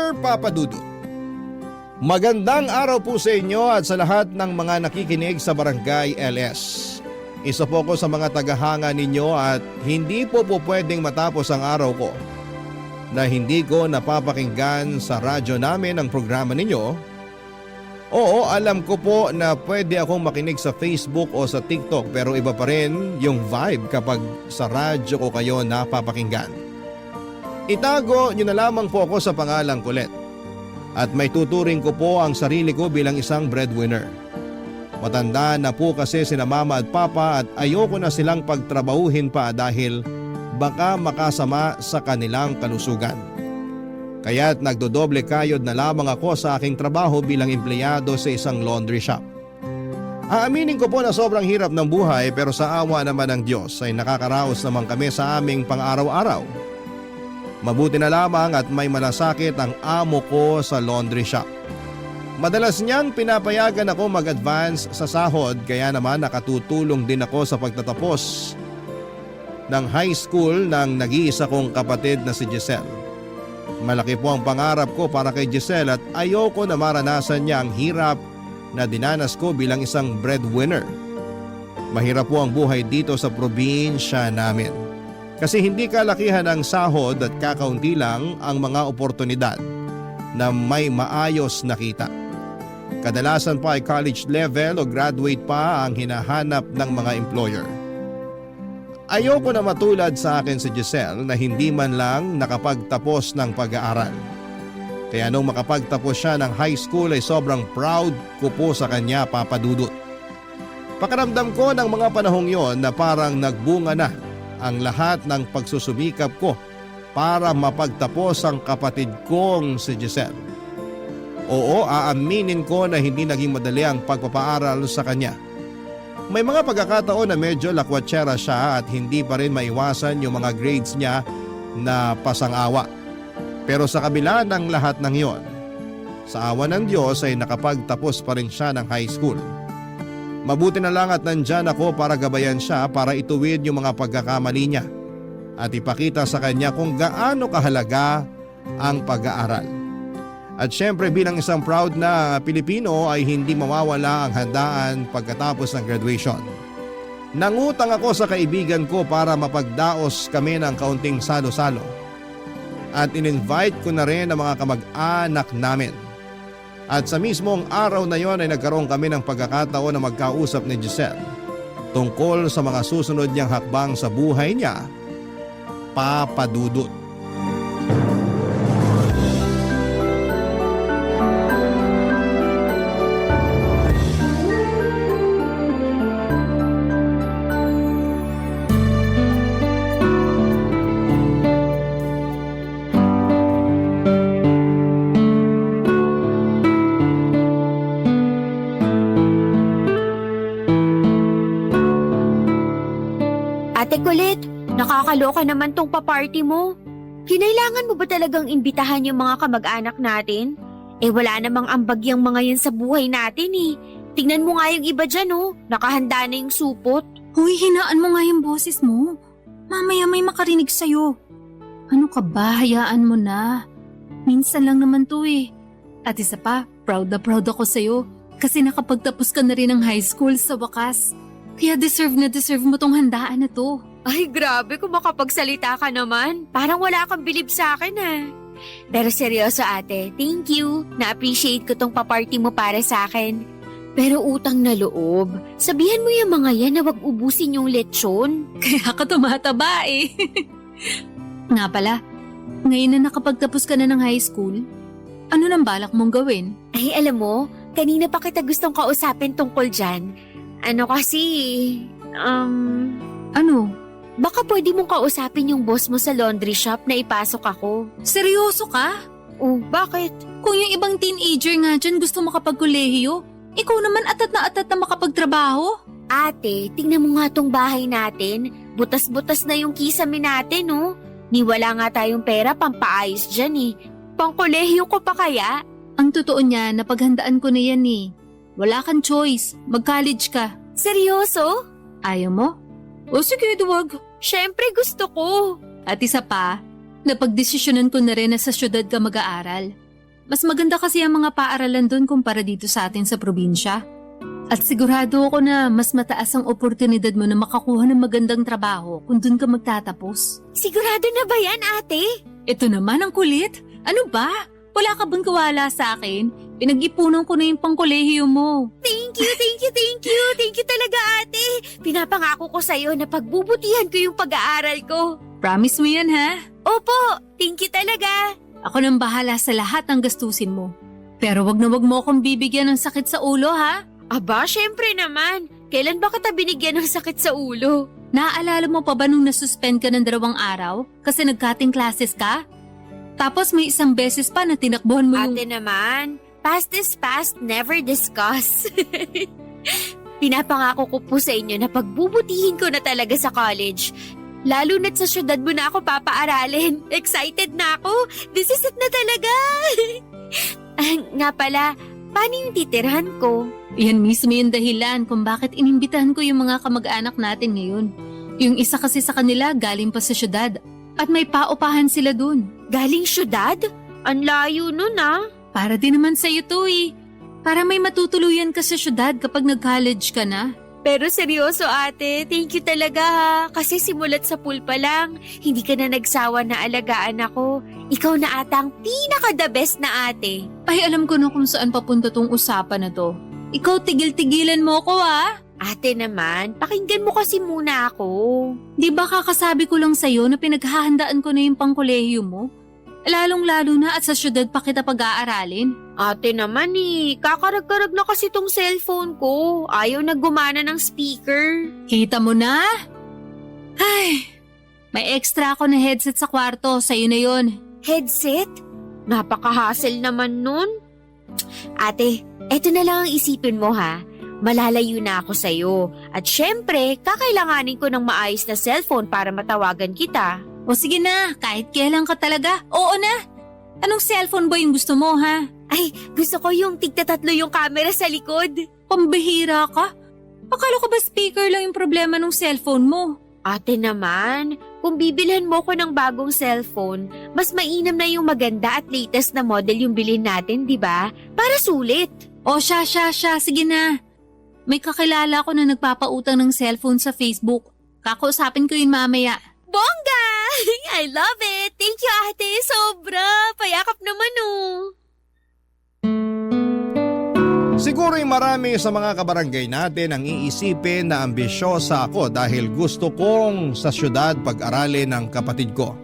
Sir Papa Dudut. Magandang araw po sa inyo at sa lahat ng mga nakikinig sa Barangay LS. Isa po ko sa mga tagahanga ninyo at hindi po pwedeng matapos ang araw ko na hindi ko napapakinggan sa radyo namin ang programa ninyo. Oo, alam ko po na pwede akong makinig sa Facebook o sa TikTok pero iba pa rin yung vibe kapag sa radyo ko kayo napapakinggan. Itago nyo na lamang po ako sa pangalang Kulet at may tuturing ko po ang sarili ko bilang isang breadwinner. Matanda na po kasi sina mama at papa at ayoko na silang pagtrabahuhin pa dahil baka makasama sa kanilang kalusugan. Kaya't nagdodoble kayod na lamang ako sa aking trabaho bilang empleyado sa isang laundry shop. Aaminin ko po na sobrang hirap ng buhay pero sa awa naman ng Diyos ay nakakaraos naman kami sa aming pang-araw-araw. Mabuti na lamang at may malasakit ang amo ko sa laundry shop. Madalas niyang pinapayagan ako mag-advance sa sahod kaya naman nakatutulong din ako sa pagtatapos ng high school ng nag-iisa kong kapatid na si Giselle. Malaki po ang pangarap ko para kay Giselle at ayoko na maranasan niya ang hirap na dinanas ko bilang isang breadwinner. Mahirap po ang buhay dito sa probinsya namin. Kasi hindi kalakihan ang sahod at kakaunti lang ang mga oportunidad na may maayos na kita. Kadalasan pa ay college level o graduate pa ang hinahanap ng mga employer. Ayoko na matulad sa akin si Giselle na hindi man lang nakapagtapos ng pag-aaral. Kaya nung makapagtapos siya ng high school ay sobrang proud ko po sa kanya, Papa Dudut. Pakiramdam ko ng mga panahong yon na parang nagbunga na ang lahat ng pagsusumikap ko para mapagtapos ang kapatid kong si Giselle. Oo, aaminin ko na hindi naging madali ang pagpapaaral sa kanya. May mga pagkakataon na medyo lakwatsera siya at hindi pa rin maiwasan yung mga grades niya na pasang-awa. Pero sa kabila ng lahat ng iyon, sa awa ng Diyos ay nakapagtapos pa rin siya ng high school. Mabuti na lang at nandyan ako para gabayan siya para ituwid yung mga pagkakamali niya at ipakita sa kanya kung gaano kahalaga ang pag-aaral. At syempre bilang isang proud na Pilipino ay hindi mawawala ang handaan pagkatapos ng graduation. Nangutang ako sa kaibigan ko para mapagdaos kami ng kaunting salo-salo. At in-invite ko na rin ang mga kamag-anak namin. At sa mismong araw na yon ay nagkaroon kami ng pagkakataon na magkausap ni Giselle tungkol sa mga susunod niyang hakbang sa buhay niya, Papa Dudut. Ate Kulit, nakakaloka naman tong pa-party mo. Kinailangan mo ba talagang imbitahan yung mga kamag-anak natin? Eh wala namang ambag yung mga yan sa buhay natin eh. Tingnan mo nga yung iba dyan oh, nakahanda na yung supot. Hoy, hinaan mo nga yung boses mo. Mamaya may makarinig sa'yo. Ano ka ba? Hayaan mo na. Minsan lang naman to eh. At isa pa, proud na proud ako sa'yo. Kasi nakapagtapos ka na rin ng high school sa wakas. Kaya deserve na deserve mo tong handaan na to. Ay grabe kung makapagsalita ka naman. Parang wala kang bilib sa akin ah. Pero seryoso ate, thank you. Na-appreciate ko tong pa-party mo para sa akin. Pero utang na loob, sabihan mo yung mga yan na wag ubusin yung lechon. Kaya ka tumataba eh. Nga pala, ngayon na nakapagtapos ka na ng high school, ano nang balak mong gawin? Ay alam mo, kanina pa kita gustong kausapin tungkol dyan. Ano kasi, Ano? baka pwede mong kausapin yung boss mo sa laundry shop na ipasok ako. Seryoso ka? Oh, bakit? Kung yung ibang teenager nga dyan gusto makapagkolehiyo, ikaw naman atat na makapagtrabaho. Ate, tingnan mo nga tong bahay natin. Butas-butas na yung kisame natin, oh. Ni wala nga tayong pera pampaayos dyan eh. Pangkolehiyo ko pa kaya? Ang totoo niya, napaghandaan ko na yan eh. Wala kang choice, mag-college ka. Seryoso? Ayaw mo? O sige, duwag. Syempre gusto ko. At isa pa, napagdesisyonan ko na rin na sa syudad ka mag-aaral. Mas maganda kasi ang mga paaralan doon kumpara dito sa atin sa probinsya. At sigurado ako na mas mataas ang oportunidad mo na makakuha ng magandang trabaho kung doon ka magtatapos. Sigurado na ba yan, ate? Ito naman ang kulit. Ano ba? Wala ka bang kawala sa akin? Pinag-ipunan ko na yung pangkolehiyo mo. Thank you, thank you, thank you. Thank you talaga, ate. Pinapangako ko sa'yo na pagbubutihan ko yung pag-aaral ko. Promise mo yan, ha? Opo, thank you talaga. Ako nang bahala sa lahat ng gastusin mo. Pero wag na wag mo akong bibigyan ng sakit sa ulo, ha? Aba, syempre naman. Kailan ba kita binigyan ng sakit sa ulo? Naaalala mo pa ba nung nasuspend ka ng 2 araw kasi nag-cutting classes ka? Tapos may isang beses pa na tinakbuhan mo yung... Ate naman, past is past, never discuss. Pinapangako ko po sa inyo na pagbubutihin ko na talaga sa college. Lalo na't sa syudad mo na ako papaaralin. Excited na ako. This is it na talaga. Nga pala, paano yung titirhan ko? Yan mismo yung dahilan kung bakit inimbitahan ko yung mga kamag-anak natin ngayon. Yung isa kasi sa kanila galing pa sa syudad at may paupahan sila dun. Galing syudad? Ang layo nun ah. Para din naman sa'yo to eh. Para may matutuluyan ka sa syudad kapag nag-college ka na. Pero seryoso ate, thank you talaga ha. Kasi simulat sa pool pa lang, hindi ka na nagsawa na alagaan ako. Ikaw na ata ang pinaka-the best na ate. Ay, alam ko na kung saan papunta tong usapan na to. Ikaw tigil-tigilan mo ko ha. Ate naman, pakinggan mo kasi muna ako. Di ba kakasabi ko lang sa'yo na pinaghahandaan ko na yung pangkolehiyo mo? Lalong-lalo na at sa syudad pa kita pag-aaralin. Ate naman kakarag-karag na kasi tong cellphone ko. Ayaw na gumana ng speaker. Kita mo na? Ay, may extra ako na headset sa kwarto. Sa'yo na yon. Headset? Napaka-hassle naman nun. Ate, eto na lang ang isipin mo ha. Malalayo na ako sa'yo. At syempre, kakailanganin ko ng maayos na cellphone para matawagan kita. O sige na, kahit kailan ka talaga. Oo na. Anong cellphone ba yung gusto mo ha? Ay, gusto ko yung tigtatatlo yung camera sa likod. Pambihira ka? Akala ko ba speaker lang yung problema ng cellphone mo? Ate naman, kung bibilhan mo ko ng bagong cellphone, mas mainam na yung maganda at latest na model yung bilhin natin, di ba? Para sulit. O siya, sige na. May kakilala ko na nagpapautang ng cellphone sa Facebook. Kakausapin ko yun mamaya. Bongga! I love it! Thank you, ate! Sobra! Payakap naman Siguro'y marami sa mga kabarangay natin ang iisipin na ambisyosa ako dahil gusto kong sa syudad pag-aralin ng kapatid ko.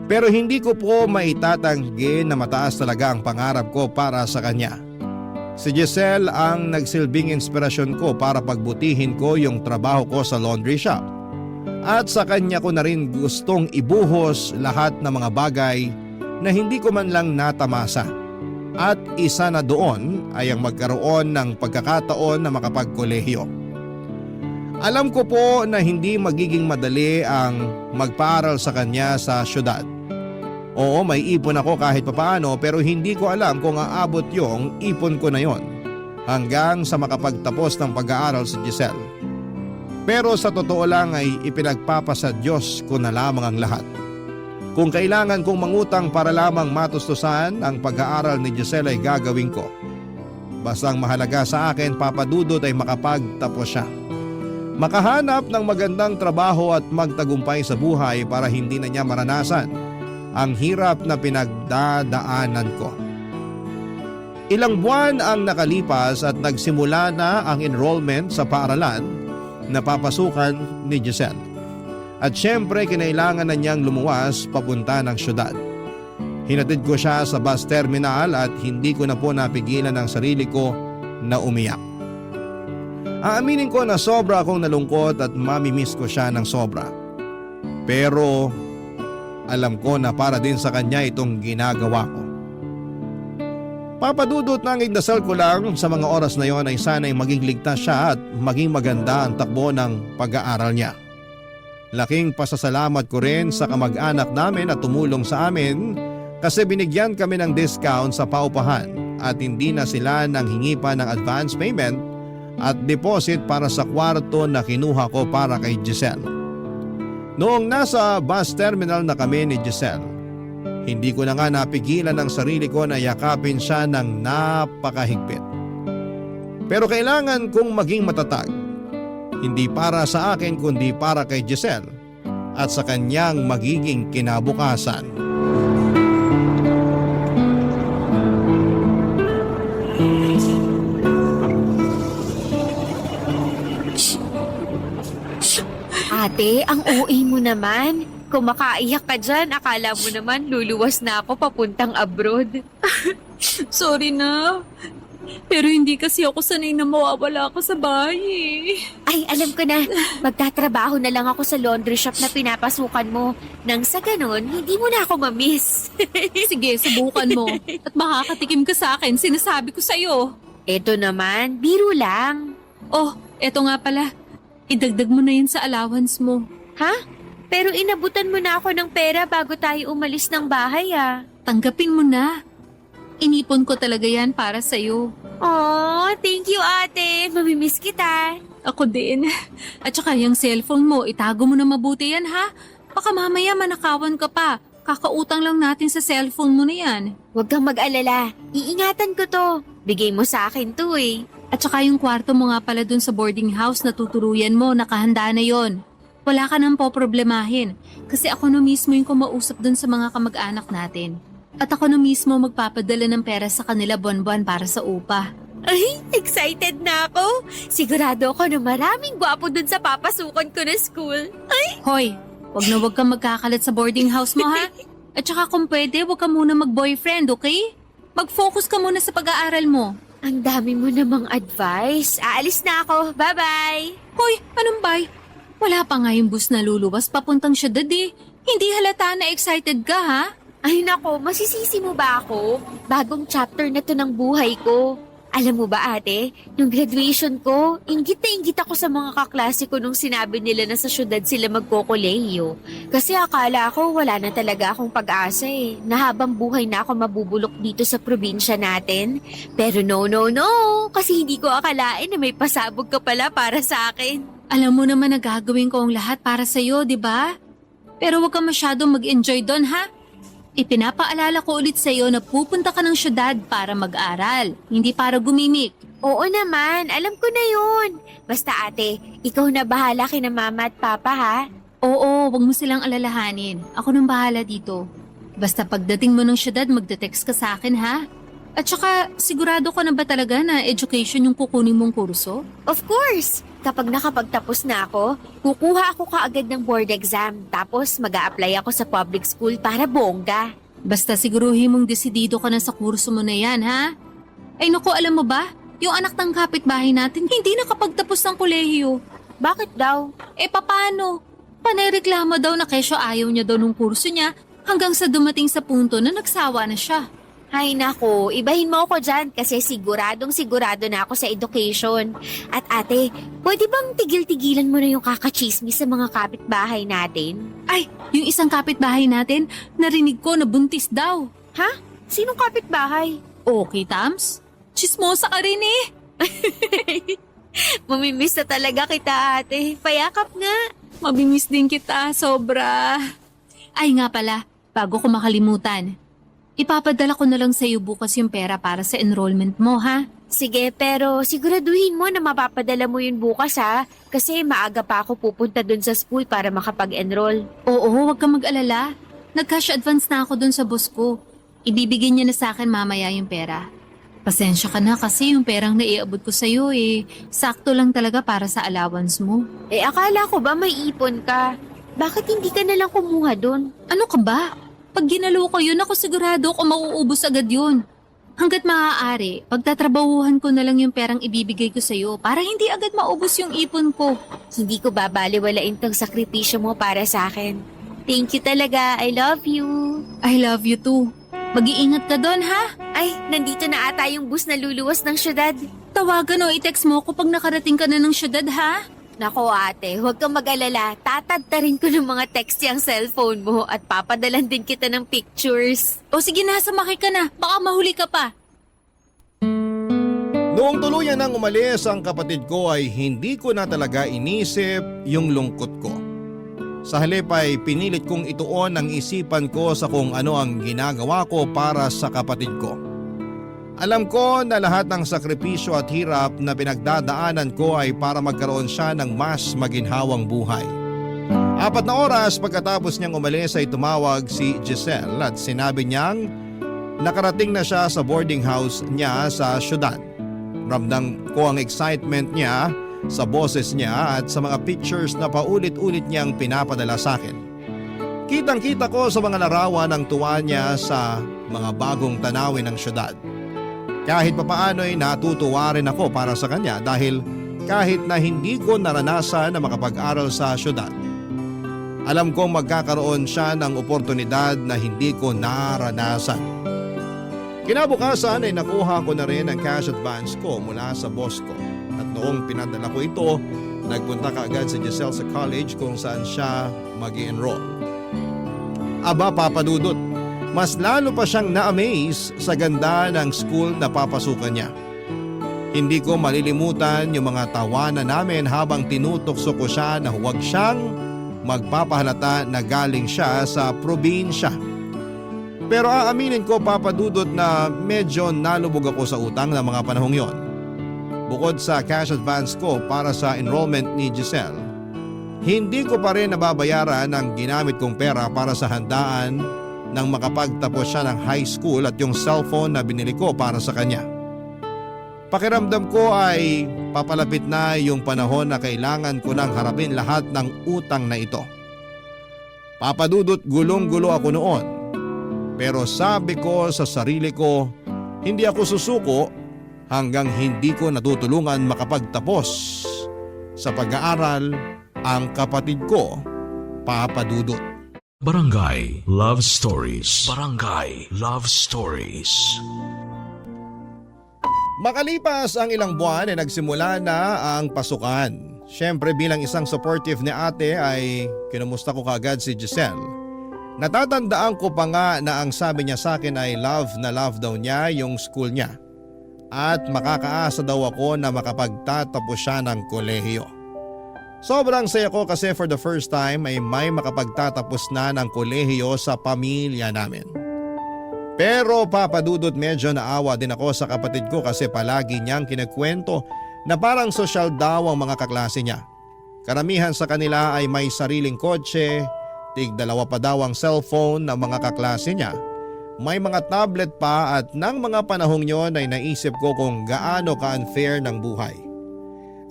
Pero hindi ko po maitatanggi na mataas talaga ang pangarap ko para sa kanya. Si Giselle ang nagsilbing inspirasyon ko para pagbutihin ko yung trabaho ko sa laundry shop. At sa kanya ko na rin gustong ibuhos lahat ng mga bagay na hindi ko man lang natamasa. At isa na doon ay ang magkaroon ng pagkakataon na makapagkolehiyo. Alam ko po na hindi magiging madali ang magpaaral sa kanya sa syudad. Oo, may ipon ako kahit papaano pero hindi ko alam kung aabot yung ipon ko na yon hanggang sa makapagtapos ng pag-aaral si Giselle. Pero sa totoo lang ay ipinagpapasa Diyos ko na lamang ang lahat. Kung kailangan kong mangutang para lamang matustusan ang pag-aaral ni Giselle ay gagawin ko. Bastang mahalaga sa akin, Papa Dudut, ay makapagtapos siya. Makahanap ng magandang trabaho at magtagumpay sa buhay para hindi na niya maranasan ang hirap na pinagdadaanan ko. Ilang buwan ang nakalipas at nagsimula na ang enrollment sa paaralan na papasukan ni Giselle. At syempre kinailangan na niyang lumuwas papunta ng syudad. Hinatid ko siya sa bus terminal at hindi ko na po napigilan ang sarili ko na umiyak. Aaminin ko na sobra akong nalungkot at mamimiss ko siya ng sobra. Pero alam ko na para din sa kanya itong ginagawa ko. Papadudot ng igdasal ko lang sa mga oras na yon ay sana'y maging ligtas siya at maging maganda ang takbo ng pag-aaral niya. Laking pasasalamat ko rin sa kamag-anak namin at tumulong sa amin kasi binigyan kami ng discount sa paupahan at hindi na sila nang hingi pa ng advance payment at deposit para sa kwarto na kinuha ko para kay Giselle. Noong nasa bus terminal na kami ni Giselle, Hindi ko na nga napigilan ang sarili ko na yakapin siya ng napakahigpit. Pero kailangan kong maging matatag. Hindi para sa akin kundi para kay Giselle at sa kanyang magiging kinabukasan. Ate, ang OA mo naman. Kung makaiyak ka dyan, akala mo naman luluwas na ako papuntang abroad. Sorry na. Pero hindi kasi ako sanay na mawawala ako sa bahay eh. Ay, alam ko na. Magtatrabaho na lang ako sa laundry shop na pinapasukan mo. Nang sa ganun, hindi mo na ako mamiss. Sige, subukan mo. At makakatikim ka sa akin, sinasabi ko sa'yo. Eto naman, biro lang. Oh, eto nga pala. Idagdag mo na yun sa allowance mo. Ha? Pero inabutan mo na ako ng pera bago tayo umalis ng bahay ah. Tanggapin mo na. Inipon ko talaga yan para sa'yo. Oh, thank you ate. Mamimiss kita. Ako din. At saka yung cellphone mo, itago mo na mabuti yan ha. Baka mamaya manakawan ka pa. Kakautang lang natin sa cellphone mo na yan. Huwag kang mag-alala. Iingatan ko to. Bigay mo sa akin to eh. At saka yung kwarto mo nga pala dun sa boarding house na tutuluyan mo, nakahanda na yon. Wala ka nang poproblemahin. Kasi ako na mismo yung kumausap dun sa mga kamag-anak natin. At ako na mismo magpapadala ng pera sa kanila buwan-buwan para sa upa. Ay, excited na ako. Sigurado ako na maraming gwapo dun sa papasukan ko na school. Hoy, wag kang magkakalat sa boarding house mo ha. At saka kung pwede, wag ka muna mag-boyfriend, okay? Mag-focus ka muna sa pag-aaral mo. Ang dami mo namang advice. Aalis na ako. Bye-bye. Hoy, anong bye? Wala pa nga yung bus na luluwas papuntang syudad eh. Hindi halata na excited ka ha? Ay nako, masisisi mo ba ako? Bagong chapter na to ng buhay ko. Alam mo ba ate, nung graduation ko, inggit na inggit ako sa mga kaklase ko nung sinabi nila na sa syudad sila magkokolehiyo. Kasi akala ko wala na talaga akong pag-asa eh, na habang buhay na ako mabubulok dito sa probinsya natin. Pero no, kasi hindi ko akalain na may pasabog ka pala para sa akin. Alam mo naman na gagawin ko ang lahat para sa'yo, di ba? Pero huwag ka masyadong mag-enjoy doon ha? Ipinapaalala ko ulit sa'yo na pupunta ka ng syudad para mag-aral, hindi para gumimik. Oo naman, alam ko na yun. Basta ate, ikaw na bahala kina mama at papa ha. Oo, huwag mo silang alalahanin. Ako nang bahala dito. Basta pagdating mo ng syudad, magde-text ka sa akin ha? At saka, sigurado ka na ba talaga na education yung kukunin mong kurso? Of course! Kapag nakapagtapos na ako, kukuha ako kaagad ng board exam. Tapos mag-a-apply ako sa public school para bongga. Basta siguruhin mong desidido ka na sa kurso mo na yan, ha? Ay naku, alam mo ba? Yung anak ng kapitbahay natin hindi nakapagtapos ng kolehiyo. Bakit daw? Eh paano? Panireklamo daw na kesyo ayaw niya daw nung kurso niya hanggang sa dumating sa punto na nagsawa na siya. Ay nako, ibahin mo ako dyan kasi siguradong sigurado na ako sa education. At ate, pwede bang tigil-tigilan mo na yung kakachismis sa mga kapitbahay natin? Ay, yung isang kapitbahay natin, narinig ko na buntis daw. Ha? Sinong kapitbahay? Okay, Tams? Chismosa ka rin eh. Mamimiss na talaga kita ate. Payakap nga. Mabimiss din kita, sobra. Ay nga pala, bago ko makalimutan. Ipapadala ko na lang sa iyo bukas yung pera para sa enrollment mo, ha? Sige, pero siguraduhin mo na mapapadala mo yun bukas ha. Kasi maaga pa ako pupunta dun sa school para makapag-enroll. Oo, huwag kang mag-alala. Nag-cash advance na ako dun sa boss ko. Ibibigay niya na sa akin mamaya yung pera. Pasensya ka na kasi yung perang naiabot ko sa iyo sakto lang talaga para sa allowance mo. Eh akala ko ba may ipon ka? Bakit hindi ka nalang kumuha dun? Ano ka ba? Pag ginalo ko yun, ako sigurado ko mauubos agad yun. Hanggat maaari, pagtatrabahuhan ko na lang yung perang ibibigay ko sa'yo para hindi agad maubos yung ipon ko. Hindi ko babaliwalain tong sakripisyo mo para sa akin. Thank you talaga. I love you. I love you too. Mag-iingat ka doon, ha? Ay, nandito na ata yung bus na luluwas ng syudad. Tawagan o i-text mo ko pag nakarating ka na ng syudad, ha? Nako ate, huwag kang mag-alala. Tatadtarin ko ng mga text yung cellphone mo at papadalan din kita ng pictures. O sige na, sumakay ka na. Baka mahuli ka pa. Noong tuluyan nang umalis ang kapatid ko ay hindi ko na talaga inisip yung lungkot ko. Sa halip ay pinilit kong ituon ang isipan ko sa kung ano ang ginagawa ko para sa kapatid ko. Alam ko na lahat ng sakripisyo at hirap na pinagdadaanan ko ay para magkaroon siya ng mas maginhawang buhay. 4 na oras pagkatapos niyang umalis ay tumawag si Giselle at sinabi niyang nakarating na siya sa boarding house niya sa syudad. Ramdam ko ang excitement niya sa boses niya at sa mga pictures na paulit-ulit niyang pinapadala sa akin. Kitang-kita ko sa mga larawan ang tuwa niya sa mga bagong tanawin ng syudad. Kahit papaano ay natutuwa rin ako para sa kanya dahil kahit na hindi ko naranasan na makapag-aral sa syudad, alam kong magkakaroon siya ng oportunidad na hindi ko naranasan. Kinabukasan ay nakuha ko na rin ang cash advance ko mula sa boss ko. At noong pinadala ko ito, nagpunta kaagad si Giselle sa college kung saan siya mag-i-enroll. Aba Papa Dudut, mas lalo pa siyang na-amaze sa ganda ng school na papasukan niya. Hindi ko malilimutan yung mga tawanan namin habang tinutokso ko siya na huwag siyang magpapahalata na galing siya sa probinsya. Pero aaminin ko Papa Dudut na medyo nalubog ako sa utang ng mga panahong yon. Bukod sa cash advance ko para sa enrollment ni Giselle, hindi ko pa rin nababayaran ang ginamit kong pera para sa handaan nang makapagtapos siya ng high school at yung cellphone na binili ko para sa kanya. Pakiramdam ko ay papalapit na yung panahon na kailangan ko nang harapin lahat ng utang na ito. Papa Dudut, gulong-gulo ako noon. Pero sabi ko sa sarili ko, hindi ako susuko hanggang hindi ko natutulungan makapagtapos sa pag-aaral ang kapatid ko, Papa Dudut. Barangay Love Stories. Barangay Love Stories. Makalipas ang ilang buwan ay nagsimula na ang pasukan. Siyempre bilang isang supportive ni ate ay kinumusta ko kaagad si Giselle. Natatandaan ko pa nga na ang sabi niya sa akin ay love na love daw niya yung school niya. At makakaasa daw ako na makapagtatapos siya ng kolehiyo. Sobrang saya ko kasi for the first time ay may makapagtatapos na ng kolehiyo sa pamilya namin. Pero Papa Dudut, medyo naawa din ako sa kapatid ko kasi palagi niyang kinakwento na parang sosyal daw ang mga kaklase niya. Karamihan sa kanila ay may sariling kotse, tig-2 pa daw ang cellphone ng mga kaklase niya. May mga tablet pa at nang mga panahong yon ay naisip ko kung gaano ka-unfair ng buhay.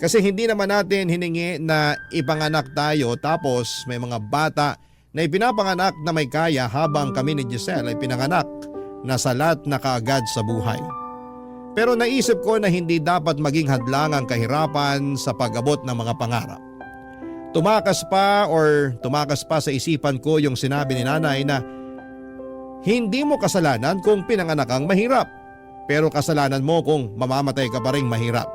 Kasi hindi naman natin hiningi na ipanganak tayo tapos may mga bata na ipinapanganak na may kaya habang kami ni Giselle ay pinanganak na salat na kaagad sa buhay. Pero naisip ko na hindi dapat maging hadlang ang kahirapan sa pag-abot ng mga pangarap. Tumakas pa sa isipan ko yung sinabi ni nanay na hindi mo kasalanan kung pinanganak kang mahirap, pero kasalanan mo kung mamamatay ka pa ring mahirap.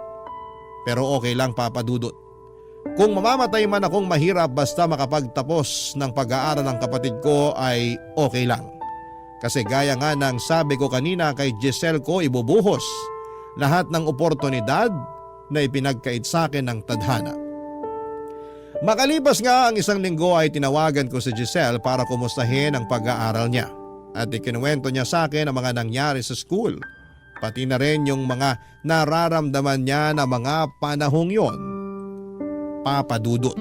Pero okay lang Papa Dudut. Kung mamamatay man akong mahirap basta makapagtapos ng pag-aaral ng kapatid ko ay okay lang. Kasi gaya nga ng sabi ko kanina kay Giselle ko ibubuhos lahat ng oportunidad na ipinagkait sa akin ng tadhana. Makalipas nga ang 1 linggo ay tinawagan ko si Giselle para kumustahin ang pag-aaral niya. At ikinuwento niya sa akin ang mga nangyari sa school. Pati na rin yung mga nararamdaman niya na mga panahong yon. Papa Dudut.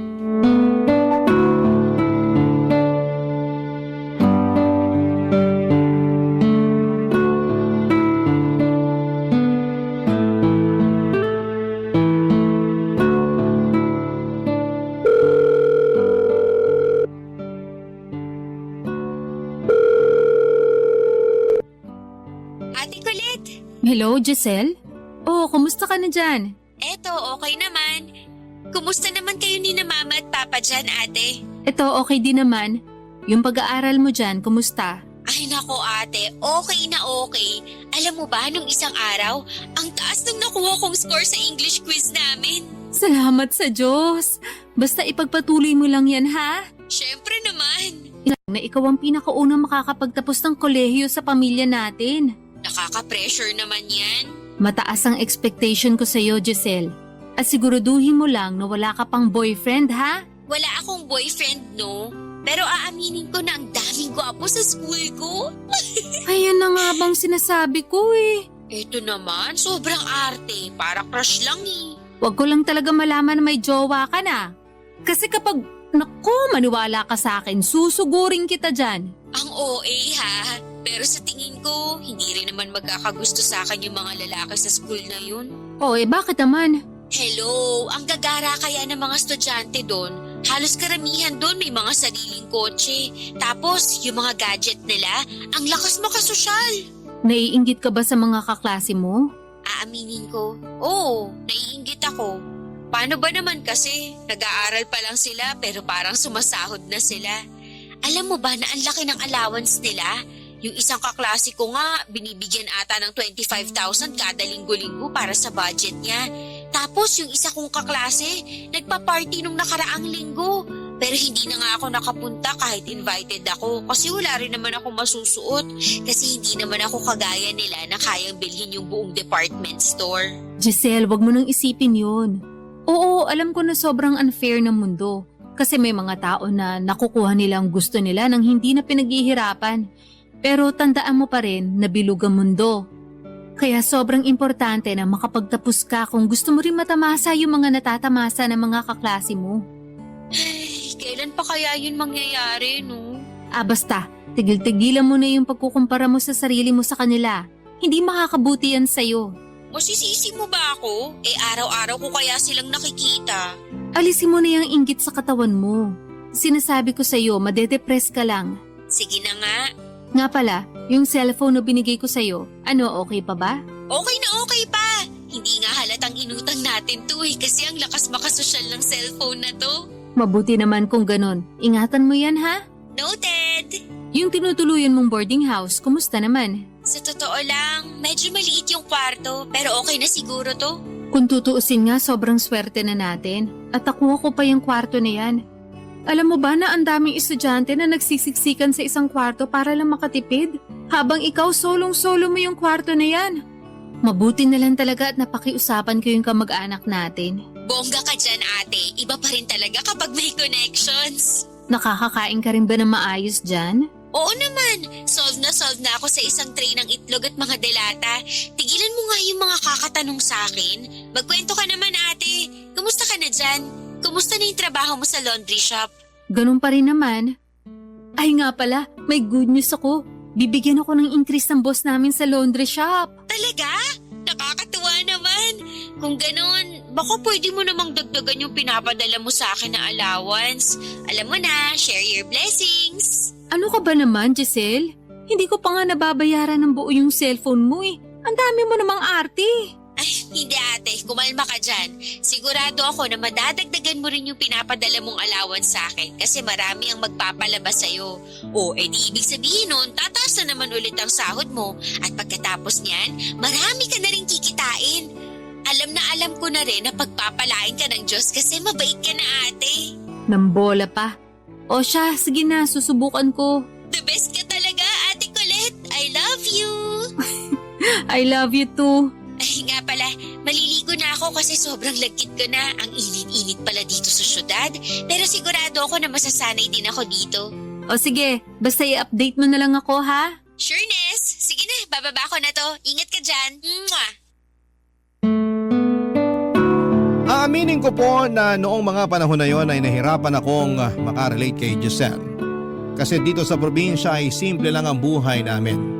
Hello, Giselle? Oh, kumusta ka na dyan? Eto, okay naman. Kumusta naman kayo ni na mama at papa dyan, ate? Ito, okay din naman. Yung pag-aaral mo dyan, kumusta? Ay nako ate, okay na okay. Alam mo ba, nung isang araw, ang taas nung nakuha kong score sa English quiz namin. Salamat sa Diyos! Basta ipagpatuloy mo lang yan, ha? Syempre naman. Na ikaw ang pinakaunang makakapagtapos ng kolehiyo sa pamilya natin. Nakaka-pressure naman yan. Mataas ang expectation ko sa'yo, Giselle. At siguraduhin mo lang na wala ka pang boyfriend, ha? Wala akong boyfriend, no? Pero aaminin ko na ang daming gwapo sa school ko. Ayun na nga bang sinasabi ko eh. Eto naman, sobrang arte. Para crush lang eh. Huwag ko lang talaga malaman na may jowa ka na. Kasi kapag, naku, maniwala ka sa akin, susugurin kita dyan. Ang OA ha. Pero sa tingin ko, hindi rin naman magkakagusto sa akin yung mga lalaki sa school na yun. O bakit naman? Hello, ang gagara kaya ng mga estudyante doon. Halos karamihan doon may mga sariling kotse. Tapos, yung mga gadget nila, ang lakas makasosyal. Naiinggit ka ba sa mga kaklase mo? Aaminin ko, oo, naiinggit ako. Paano ba naman kasi? Nag-aaral pa lang sila pero parang sumasahod na sila. Alam mo ba na ang laki ng allowance nila? Yung isang kaklase ko nga, binibigyan ata ng 25,000 kada linggo-linggo para sa budget niya. Tapos yung isa kong kaklase, nagpa-party nung nakaraang linggo. Pero hindi na nga ako nakapunta kahit invited ako kasi wala rin naman ako masusuot. Kasi hindi naman ako kagaya nila na kayang bilhin yung buong department store. Giselle, wag mo nang isipin yun. Oo, alam ko na sobrang unfair ng mundo. Kasi may mga tao na nakukuha nila ang gusto nila nang hindi na pinaghihirapan. Pero tandaan mo pa rin na bilog ang mundo. Kaya sobrang importante na makapagtapos ka kung gusto mo rin matamasa yung mga natatamasa ng mga kaklase mo. Ay, kailan pa kaya yun mangyayari, no? Basta, tigil-tigilan mo na yung pagkukumpara mo sa sarili mo sa kanila. Hindi makakabuti yan sa'yo. Masisisi mo ba ako? Araw-araw ko kaya silang nakikita. Alisin mo na yung inggit sa katawan mo. Sinasabi ko sa'yo, madedepress ka lang. Sige na nga. Nga pala, yung cellphone na binigay ko sa'yo, okay pa ba? Okay na okay pa. Hindi nga halatang inutang natin to kasi ang lakas makasosyal ng cellphone na to. Mabuti naman kung ganon. Ingatan mo yan ha? Noted! Yung tinutuluyan mong boarding house, kumusta naman? Sa totoo lang, medyo maliit yung kwarto pero okay na siguro to. Kung tutuusin nga, sobrang swerte na natin. At nakuha ko pa yung kwarto na yan. Alam mo ba na ang daming estudyante na nagsisiksikan sa isang kwarto para lang makatipid? Habang ikaw solong-solo mo yung kwarto na yan. Mabuti na lang talaga at napakiusapan ko yung kamag-anak natin. Bongga ka dyan ate, iba pa rin talaga kapag may connections. Nakakakain ka rin ba ng maayos dyan? Oo naman, solve na ako sa isang tray ng itlog at mga delata. Tigilan mo nga yung mga kakatanong sa akin. Magkwento ka naman ate, kumusta ka na dyan? Kumusta na yung trabaho mo sa laundry shop? Ganun pa rin naman. Ay nga pala, may good news ako. Bibigyan ako ng increase ng boss namin sa laundry shop. Talaga? Nakakatuwa naman. Kung ganon, baka pwede mo namang dagdagan yung pinapadala mo sa akin na allowance. Alam mo na, share your blessings. Ano ka ba naman, Giselle? Hindi ko pa nga nababayaran ng buo yung cellphone mo eh. Ang dami mo namang arte. Ay, hindi ate, kumalma ka dyan. Sigurado ako na madadagdagan mo rin yung pinapadala mong allowance sa akin kasi marami ang magpapalabas sa'yo. O, di ibig sabihin nun, tataas na naman ulit ang sahod mo at pagkatapos niyan, marami ka na rin kikitain. Alam ko na rin na pagpapalain ka ng Diyos kasi mabait ka na ate. Nambola pa. O siya, sige na, susubukan ko. The best ka talaga, Ate Colette. I love you. I love you too. Ay nga pala, maliligo na ako kasi sobrang lagkit ko na. Ang init-init pala dito sa syudad. Pero sigurado ako na masasanay din ako dito. O sige, basta i-update mo na lang ako ha. Sureness! Sige na, bababa ko na to. Ingat ka dyan. Mwah! Aaminin ko po na noong mga panahon na yon ay nahirapan akong makarelate kay Giselle. Kasi dito sa probinsya ay simple lang ang buhay namin.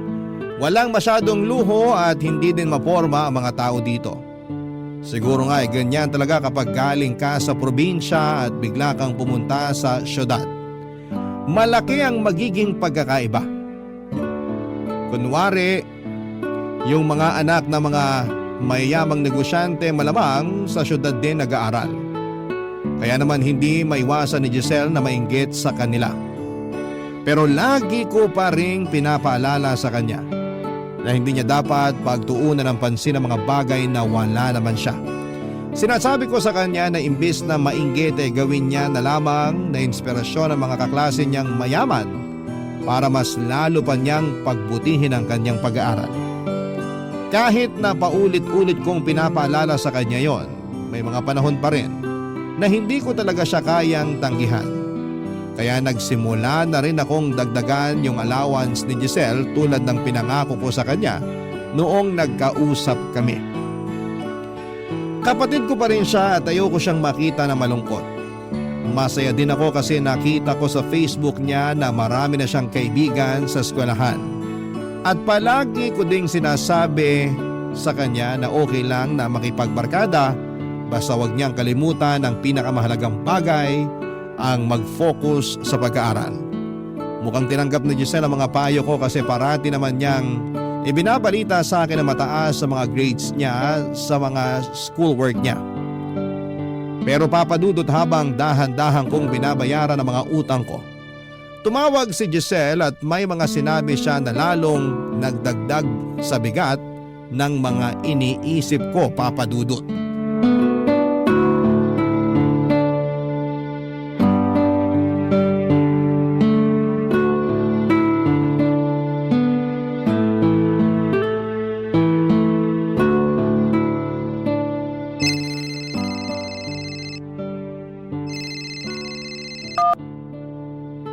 Walang masyadong luho at hindi din maporma ang mga tao dito. Siguro nga ay ganyan talaga kapag galing ka sa probinsya at bigla kang pumunta sa syudad. Malaki ang magiging pagkakaiba. Kunwari, yung mga anak na mga mayayamang negosyante malamang sa syudad din nag-aaral. Kaya naman hindi maiwasan ni Giselle na mainggit sa kanila. Pero lagi ko pa ring pinapaalala sa kanya na hindi niya dapat pagtuunan ng pansin ang mga bagay na wala naman siya. Sinasabi ko sa kanya na imbis na mainggit ay gawin niya na lamang na inspirasyon ang mga kaklase niyang mayaman para mas lalo pa niyang pagbutihin ang kanyang pag-aaral. Kahit na paulit-ulit kong pinapaalala sa kanya yon, may mga panahon pa rin na hindi ko talaga siya kayang tanggihan. Kaya nagsimula na rin akong dagdagan yung allowance ni Giselle tulad ng pinangako ko sa kanya noong nagkausap kami. Kapatid ko pa rin siya at ayoko siyang makita na malungkot. Masaya din ako kasi nakita ko sa Facebook niya na marami na siyang kaibigan sa eskwelahan. At palagi ko ding sinasabi sa kanya na okay lang na makipagbarkada basta wag niyang kalimutan ang pinakamahalagang bagay, ang mag-focus sa pag-aaral. Mukhang tinanggap ni Giselle ang mga payo ko kasi parati naman niyang ibinabalita sa akin na mataas sa mga grades niya sa mga schoolwork niya. Pero papadudot habang dahan-dahan kong binabayaran ang mga utang ko. Tumawag si Giselle at may mga sinabi siya na lalong nagdagdag sa bigat ng mga iniisip ko, papadudot.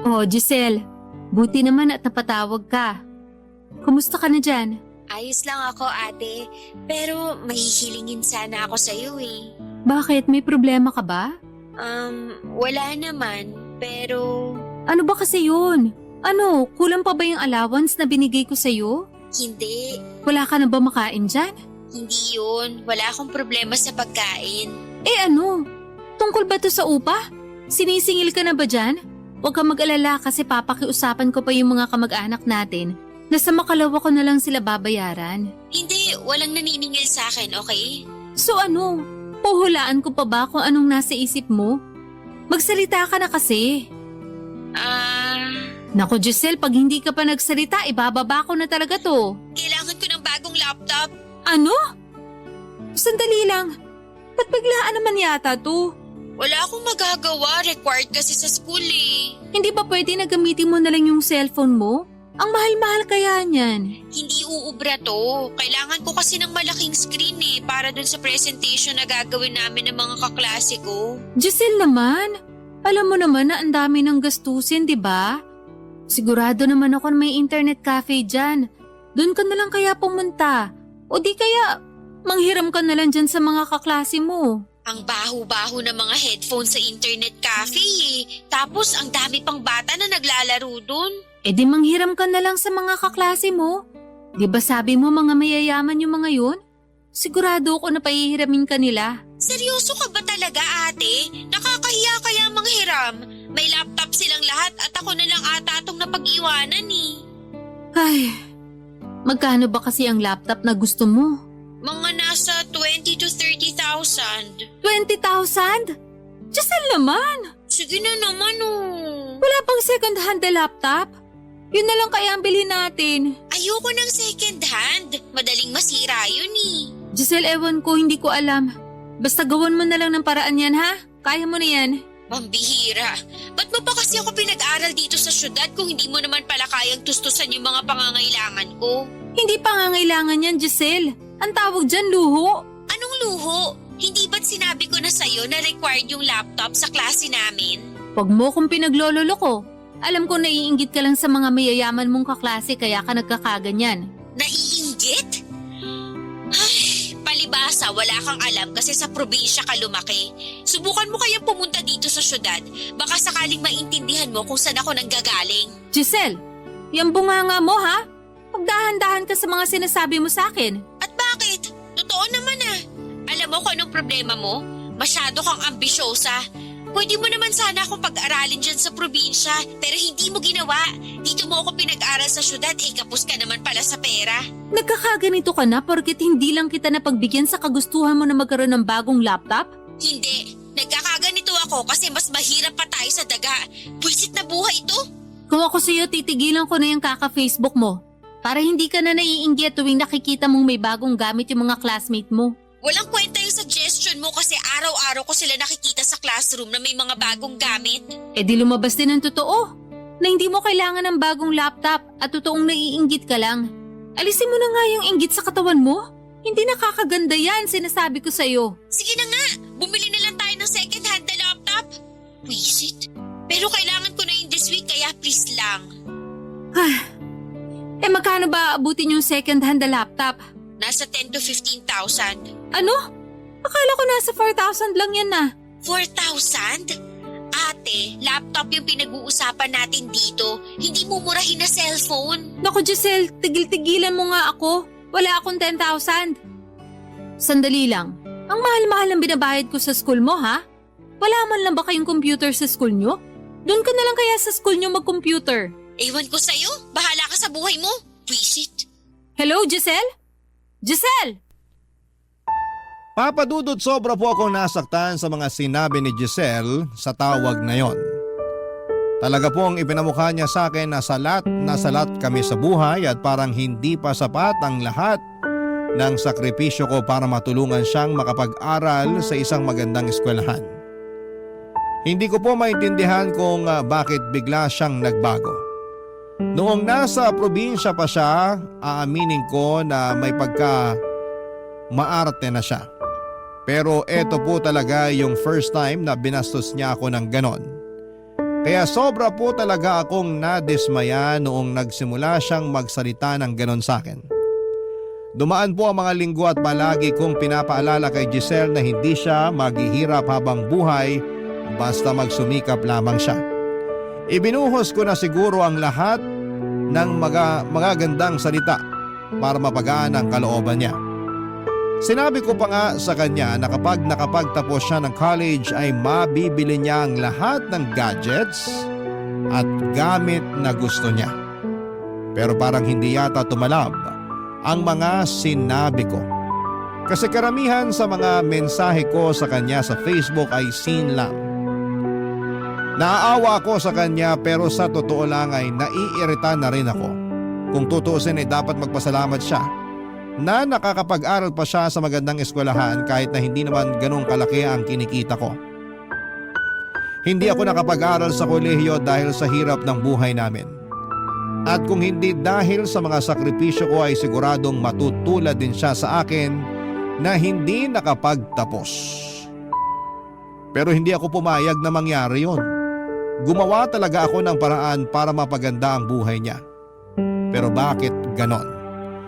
Oh, Giselle, buti naman at napatawag ka. Kumusta ka na dyan? Ayos lang ako, ate. Pero mahihilingin sana ako sa'yo eh. Bakit? May problema ka ba? Wala naman. Pero Ano ba kasi yun? Ano, kulang pa ba yung allowance na binigay ko sa'yo? hindi. Wala ka na ba makain dyan? Hindi yun. Wala akong problema sa pagkain. Eh ano? Tungkol ba to sa upa? Sinisingil ka na ba dyan? Huwag kang mag-alala kasi papakiusapan ko pa yung mga kamag-anak natin na sa makalawa ko na lang sila babayaran. Hindi, walang naniningil sa akin, okay? So ano? Puhulaan ko pa ba kung anong nasa isip mo? Magsalita ka na kasi. Nako Giselle, pag hindi ka pa nagsalita, ibababa ko na talaga to. Kailangan ko ng bagong laptop. Ano? Sandali lang. Ba't biglaan naman yata to? Wala akong magagawa. Required kasi sa school eh. Hindi ba pwede na gamitin mo na lang yung cellphone mo? Ang mahal-mahal kaya niyan. Hindi uubra to. Kailangan ko kasi ng malaking screen eh para dun sa presentation na gagawin namin ng mga kaklase ko. Giselle naman, alam mo naman na ang dami ng gastusin, di ba? Sigurado naman ako na may internet cafe dyan. Doon ka na lang kaya pumunta. O di kaya, manghiram ka na lang dyan sa mga kaklase mo. Ang baho-baho ng mga headphones sa internet cafe eh. Tapos ang dami pang bata na naglalaro dun. E di manghiram ka na lang sa mga kaklase mo. Di ba sabi mo mga mayayaman yung mga yun? Sigurado ako na pahihiramin ka nila. Seryoso ka ba talaga ate? Nakakahiya kaya manghiram. May laptop silang lahat at ako na lang ata itong napag-iwanan eh. Ay, magkano ba kasi ang laptop na gusto mo? Mga nasa 20 to 30,000. 20,000? Giselle naman! Sige na naman oh. Wala pang second hand na laptop? Yun na lang kaya ang bilhin natin. Ayoko ng second hand. Madaling masira yun eh. Giselle, ewan ko, hindi ko alam. Basta gawan mo na lang ng paraan yan, ha? Kaya mo na yan. Pambihira. Ba't mo pa kasi ako pinag-aral dito sa syudad kung hindi mo naman pala kayang tustusan yung mga pangangailangan ko? Hindi pangangailangan yan, Giselle. Ang tawag dyan, luho. Anong luho? Hindi ba't sinabi ko na sa'yo na required yung laptop sa klase namin? Huwag mo kung pinaglololo ko. Alam ko naiinggit ka lang sa mga mayayaman mong kaklase kaya ka nagkakaganyan. Naiinggit? Ay, palibasa, wala kang alam kasi sa probinsya ka lumaki. Subukan mo kayang pumunta dito sa syudad. Baka sakaling maintindihan mo kung saan ako nanggagaling. Giselle, yan bunganga mo ha? Pagdahan-dahan ka sa mga sinasabi mo sa akin. At bakit? Totoo naman ah. Alam mo kung anong problema mo? Masyado kang ambisyosa. Pwede mo naman sana akong pag-aralin dyan sa probinsya, pero hindi mo ginawa. Dito mo ako pinag-aral sa syudad, kapos ka naman pala sa pera. Nagkakaganito ka na porket hindi lang kita napagbigyan sa kagustuhan mo na magkaroon ng bagong laptop? Hindi. Nagkakaganito ako kasi mas mahirap pa tayo sa daga. Buisit na buhay ito. Kung ako sa'yo, titigilan ko na yung kaka-Facebook mo. Para hindi ka na naiinggit tuwing nakikita mong may bagong gamit yung mga classmate mo. Walang kwenta yung suggestion mo kasi araw-araw ko sila nakikita sa classroom na may mga bagong gamit. E di lumabas din ang totoo. Na hindi mo kailangan ng bagong laptop at totoong naiinggit ka lang. Alisin mo na nga yung inggit sa katawan mo. Hindi nakakaganda yan, sinasabi ko sa'yo. Sige na nga, bumili na lang tayo ng second hand na laptop. Wisit. Pero kailangan ko na yun this week kaya please lang. Magkano ba abutin yung second hand na laptop? Nasa 10 to 15,000. Ano? Akala ko nasa 4,000 lang yan na. 4,000? Ate, laptop yung pinag-uusapan natin dito. Hindi mo murahin na cellphone. Naku Giselle, tigil-tigilan mo nga ako. Wala akong 10,000. Sandali lang. Ang mahal-mahal ang binabayad ko sa school mo, ha? Wala man lang ba kayong computer sa school nyo? Doon ka na lang kaya sa school nyo mag-computer. Ewan ko sa'yo. Bahala ka sa buhay mo. Wisit. Hello, Giselle? Giselle! Papa Dudut, sobra po akong nasaktan sa mga sinabi ni Giselle sa tawag na yon. Talaga pong ipinamukha niya sa akin na salat kami sa buhay at parang hindi pa sapat ang lahat ng sakripisyo ko para matulungan siyang makapag-aral sa isang magandang eskwelahan. Hindi ko po maintindihan kung bakit bigla siyang nagbago. Noong nasa probinsya pa siya, aaminin ko na may maarte na siya. Pero eto po talaga yung first time na binastos niya ako ng ganon. Kaya sobra po talaga akong nadismaya noong nagsimula siyang magsalita ng ganon sa akin. Dumaan po ang mga linggo at palagi kong pinapaalala kay Giselle na hindi siya maghihirap habang buhay basta magsumikap lamang siya. Ibinuhos ko na siguro ang lahat ng magagandang salita para mapagaan ang kalooban niya. Sinabi ko pa nga sa kanya na kapag nakapagtapos siya ng college ay mabibili niya ang lahat ng gadgets at gamit na gusto niya. Pero parang hindi yata tumalab ang mga sinabi ko. Kasi karamihan sa mga mensahe ko sa kanya sa Facebook ay seen lang. Naaawa ako sa kanya pero sa totoo lang ay naiirita na rin ako. Kung tutuusin ay dapat magpasalamat siya na nakakapag-aral pa siya sa magandang eskwelahan kahit na hindi naman ganong kalaki ang kinikita ko. Hindi ako nakapag-aral sa kolehiyo dahil sa hirap ng buhay namin. At kung hindi dahil sa mga sakripisyo ko ay siguradong matutulad din siya sa akin na hindi nakapagtapos. Pero hindi ako pumayag na mangyari yon. Gumawa talaga ako ng paraan para mapaganda ang buhay niya. Pero bakit ganon?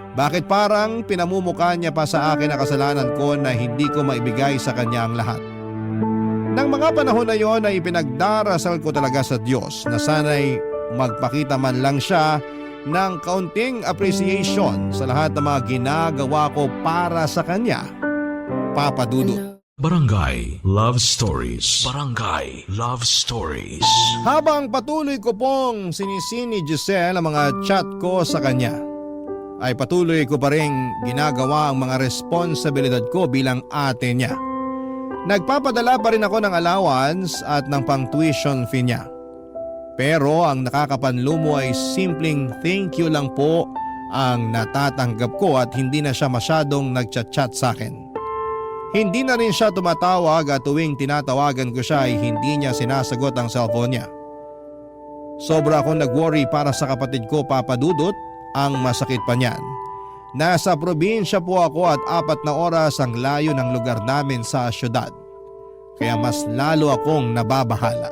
Bakit parang pinamumukha niya pa sa akin na kasalanan ko na hindi ko maibigay sa kanya ang lahat? Nang mga panahon na yon ay pinagdarasal ko talaga sa Diyos na sana'y magpakita man lang siya ng kaunting appreciation sa lahat ng mga ginagawa ko para sa kanya. Papa Dudut. Barangay Love Stories. Barangay Love Stories. Habang patuloy ko pong sinisini Giselle ang mga chat ko sa kanya, ay patuloy ko pa rin ginagawa ang mga responsibilidad ko bilang ate niya. Nagpapadala pa rin ako ng allowance at ng pang-tuition fee niya. Pero ang nakakapanlumo ay simpleng thank you lang po ang natatanggap ko at hindi na siya masyadong nagchat-chat sa akin. Hindi na rin siya tumatawag at tuwing tinatawagan ko siya ay hindi niya sinasagot ang cellphone niya. Sobra akong nag-worry para sa kapatid ko, Papa Dudut. Ang masakit pa niyan, nasa probinsya po ako at 4 na oras ang layo ng lugar namin sa syudad. Kaya mas lalo akong nababahala.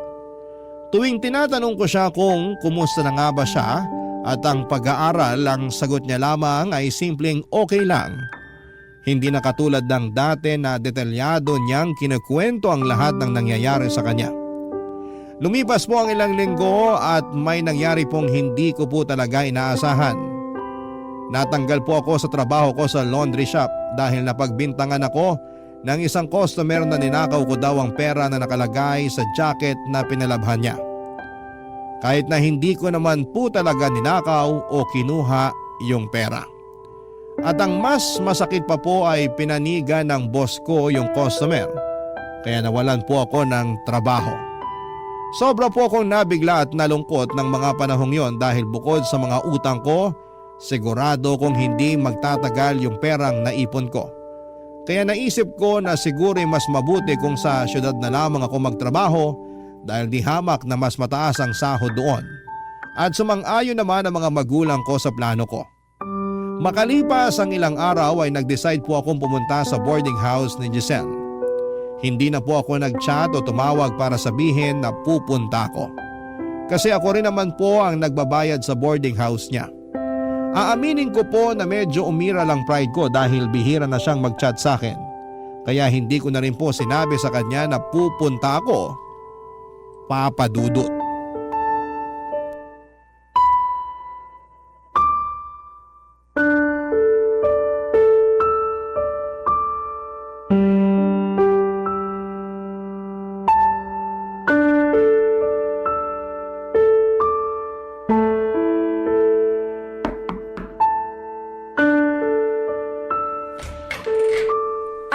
Tuwing tinatanong ko siya kung kumusta na nga ba siya at ang pag-aaral, ang sagot niya lamang ay simpleng okay lang. Hindi na katulad ng dati na detalyado niyang kinukwento ang lahat ng nangyayari sa kanya. Lumipas po ang ilang linggo at may nangyari pong hindi ko po talaga inaasahan. Natanggal po ako sa trabaho ko sa laundry shop dahil napagbintangan ako ng isang customer na ninakaw ko daw ang pera na nakalagay sa jacket na pinalabhan niya. Kahit na hindi ko naman po talaga ninakaw o kinuha yung pera. At ang mas masakit pa po ay pinanigan ng boss ko yung customer. Kaya nawalan po ako ng trabaho. Sobra po akong nabigla at nalungkot ng mga panahong yon dahil bukod sa mga utang ko, sigurado kong hindi magtatagal yung perang naipon ko. Kaya naisip ko na siguro mas mabuti kung sa syudad na lamang ako magtrabaho dahil di hamak na mas mataas ang sahod doon. At sumang-ayon naman ang mga magulang ko sa plano ko. Makalipas ang ilang araw ay nag-decide po akong pumunta sa boarding house ni Giselle. Hindi na po ako nag-chat o tumawag para sabihin na pupunta ako. Kasi ako rin naman po ang nagbabayad sa boarding house niya. Aaminin ko po na medyo umira lang pride ko dahil bihira na siyang mag-chat sa akin. Kaya hindi ko na rin po sinabi sa kanya na pupunta ako, Papa Dudut.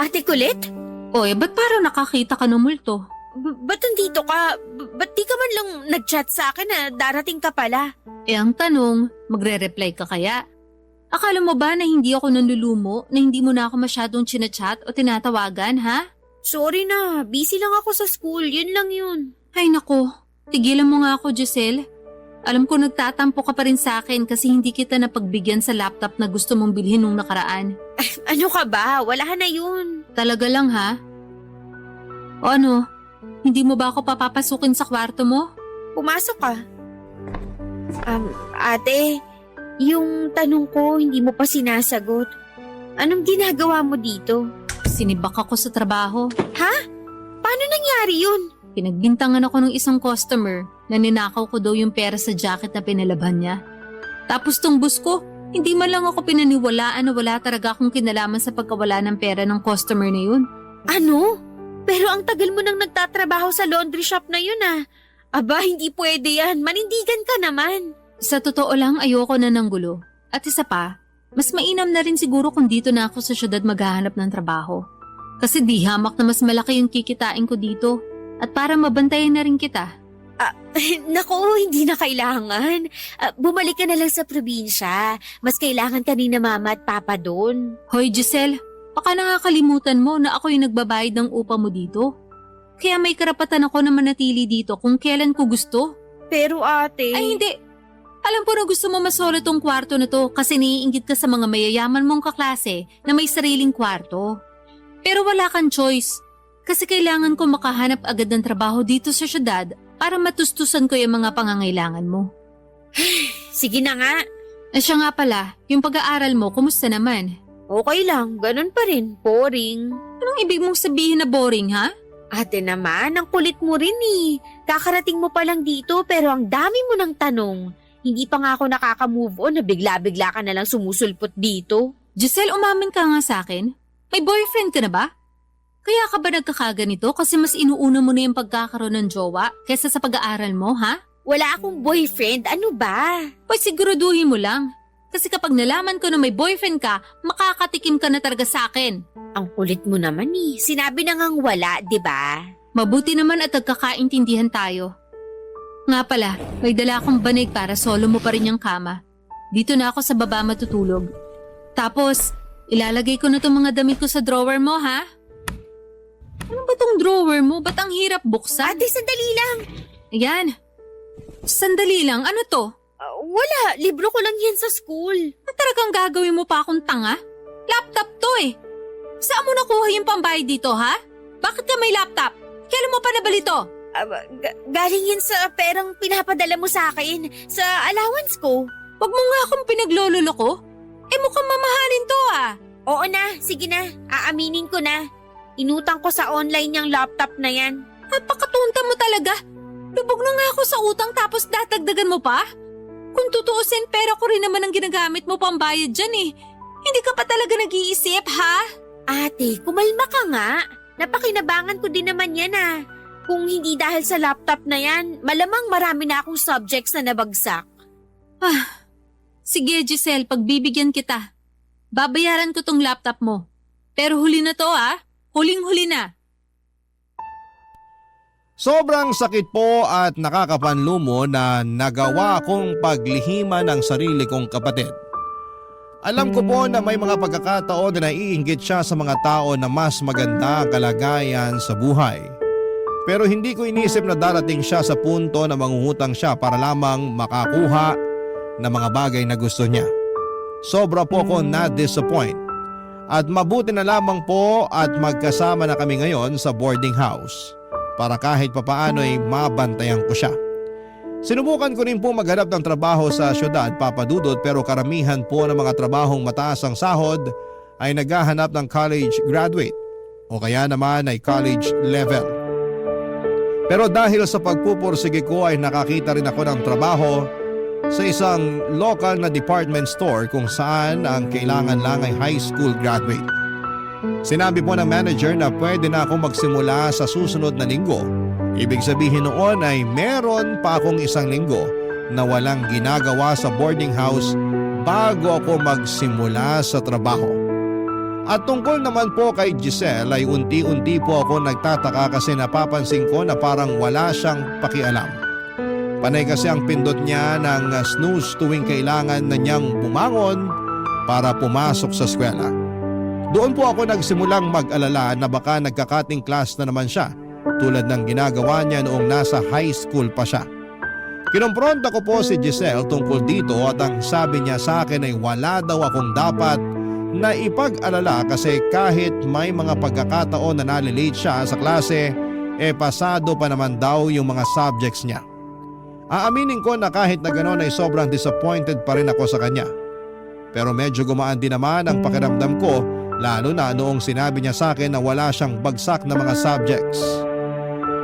Ate Kulit? Oy, ba't parang nakakita ka ng multo? Ba't nandito ka? Ba't di ka man lang nag-chat sa akin na darating ka pala? Eh ang tanong, magre-reply ka kaya? Akala mo ba na hindi ako nanlulumo, na hindi mo na ako masyadong chinachat o tinatawagan, ha? Sorry na, busy lang ako sa school, yun lang yun. Ay nako, tigilan mo nga ako, Giselle. Alam ko nagtatampo ka pa rin sa akin kasi hindi kita napagbigyan sa laptop na gusto mong bilhin nung nakaraan. Ano ka ba? Wala na yun. Talaga lang ha? O ano, hindi mo ba ako papapasukin sa kwarto mo? Pumasok ka. Ate, yung tanong ko hindi mo pa sinasagot. Anong ginagawa mo dito? Sinibak ako sa trabaho. Paano nangyari yun? Pinagbintangan ako ng isang customer na ninakaw ko daw yung pera sa jacket na pinalaban niya. Tapos tong bus ko, hindi man lang ako pinaniwalaan na wala talaga akong kinalaman sa pagkawala ng pera ng customer na yun. Ano? Pero ang tagal mo nang nagtatrabaho sa laundry shop na yun ah. Aba, hindi pwede yan. Manindigan ka naman. Sa totoo lang, ayoko na ng gulo. At isa pa, mas mainam na rin siguro kung dito na ako sa syudad maghahanap ng trabaho. Kasi di hamak na mas malaki yung kikitain ko dito. At para mabantayan na rin kita. Naku, hindi na kailangan. Bumalik ka na lang sa probinsya. Mas kailangan ka ni na mama at papa doon. Hoy Giselle, baka nakakalimutan mo na ako yung nagbabayad ng upa mo dito. Kaya may karapatan ako na manatili dito kung kailan ko gusto. Pero ate… Ay hindi! Alam ko na gusto mo masolo tong kwarto na to kasi naiinggit ka sa mga mayayaman mong kaklase na may sariling kwarto. Pero wala kang choice. Kasi kailangan ko makahanap agad ng trabaho dito sa syudad para matustusan ko yung mga pangangailangan mo. Sige na nga. Siya nga pala, yung pag-aaral mo, kumusta naman? Okay lang, ganun pa rin. Boring. Anong ibig mong sabihin na boring, ha? Ate naman, ang kulit mo rin eh. Kakarating mo pa lang dito pero ang dami mo ng tanong. Hindi pa nga ako nakaka-move on na bigla-bigla ka na lang sumusulpot dito. Giselle, umamin ka nga sa akin. May boyfriend ka na ba? Kaya ka ba nagkakaganito kasi mas inuuna mo na yung pagkakaroon ng jowa kaysa sa pag-aaral mo, ha? Wala akong boyfriend, ano ba? Hoy, siguraduhin mo lang. Kasi kapag nalaman ko na may boyfriend ka, makakatikim ka na talaga sa akin. Ang kulit mo naman eh. Sinabi na ngang wala, di ba? Mabuti naman at nagkakaintindihan tayo. Nga pala, may dala akong banig para solo mo pa rin yung kama. Dito na ako sa baba matutulog. Tapos, ilalagay ko na itong mga damit ko sa drawer mo, ha? Ano ba tong drawer mo? Ba't ang hirap buksan? Ate, sandali lang. Ayan. Sandali lang. Ano to? Wala, libro ko lang yan sa school. Talagang gagawin mo pa akong tanga? Laptop to eh. Saan mo nakuha yung pambayad dito, ha? Bakit ka may laptop? Kailan mo pa nabali to? Galing yan sa perang pinapadala mo sa akin, sa allowance ko. Huwag mo nga akong pinaglololo ko. Eh mukhang mamahalin to ah. Oo na, sige na, aaminin ko na. Inutang ko sa online yung laptop na yan. Napakatunta mo talaga. Lubog na nga ako sa utang tapos dadagdagan mo pa? Kung tutuusin, pera ko rin naman ang ginagamit mo pambayad dyan eh. Hindi ka pa talaga nag-iisip, ha? Ate, kumalma ka nga. Napakinabangan ko din naman yan ah. Kung hindi dahil sa laptop na yan, malamang marami na akong subjects na nabagsak. Sige Giselle, pagbibigyan kita. Babayaran ko tong laptop mo. Pero huli na to ah. Huling-huli na. Sobrang sakit po at nakakapanlumo na nagawa kong paglihiman ng sarili kong kapatid. Alam ko po na may mga pagkakataon na naiinggit siya sa mga tao na mas maganda ang kalagayan sa buhay. Pero hindi ko inisip na darating siya sa punto na mangungutang siya para lamang makakuha ng mga bagay na gusto niya. sobra po ko na-disappoint. At mabuti na lamang po at magkasama na kami ngayon sa boarding house para kahit papaano ay mabantayan ko siya. Sinubukan ko rin po maghanap ng trabaho sa syudad, Papa Dudut, pero karamihan po ng mga trabahong mataas ang sahod ay naghahanap ng college graduate o kaya naman ay college level. Pero dahil sa pagpupursige ko ay nakakita rin ako ng trabaho sa isang local na department store kung saan ang kailangan lang ay high school graduate. Sinabi po ng manager na pwede na ako magsimula sa susunod na linggo. Ibig sabihin noon ay meron pa akong isang linggo na walang ginagawa sa boarding house bago ako magsimula sa trabaho. At tungkol naman po kay Giselle ay unti-unti po ako nagtataka kasi napapansin ko na parang wala siyang pakialam. Panay kasi ang pindot niya ng snooze tuwing kailangan na niyang bumangon para pumasok sa eskwela. Doon po ako nagsimulang mag-alala na baka nagka-cutting class na naman siya tulad ng ginagawa niya noong nasa high school pa siya. Kinompronta ko po si Giselle tungkol dito at ang sabi niya sa akin ay wala daw akong dapat na ipag-alala kasi kahit may mga pagkakataon na nalilate siya sa klase, pasado pa naman daw yung mga subjects niya. Aaminin ko na kahit na gano'n ay sobrang disappointed pa rin ako sa kanya. Pero medyo gumaan din naman ang pakiramdam ko lalo na noong sinabi niya sa akin na wala siyang bagsak na mga subjects.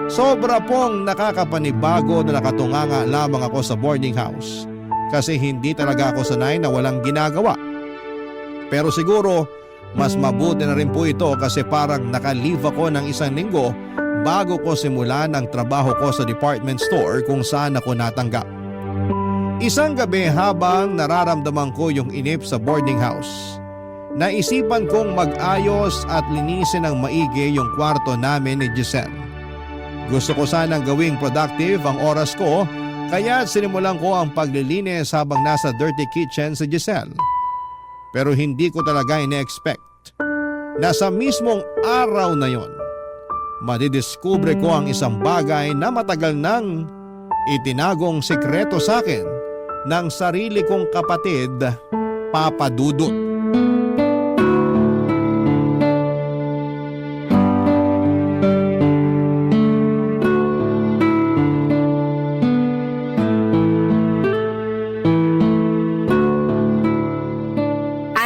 Sobra pong nakakapanibago na nakatunganga lamang ako sa boarding house kasi hindi talaga ako sanay na walang ginagawa. Pero siguro mas mabuti na rin po ito kasi parang naka-leave ako ng isang linggo bago ko simulan ang trabaho ko sa department store kung saan ako natanggap. Isang gabi habang nararamdaman ko yung inip sa boarding house, naisipan kong mag-ayos at linisin ng maigi yung kwarto namin ni Giselle. Gusto ko sanang gawing productive ang oras ko kaya sinimulan ko ang paglilinis habang nasa dirty kitchen si Giselle. Pero hindi ko talaga ine-expect na sa mismong araw na yon, madidiskubre ko ang isang bagay na matagal nang itinagong sikreto sa akin ng sarili kong kapatid, Papa Dudut.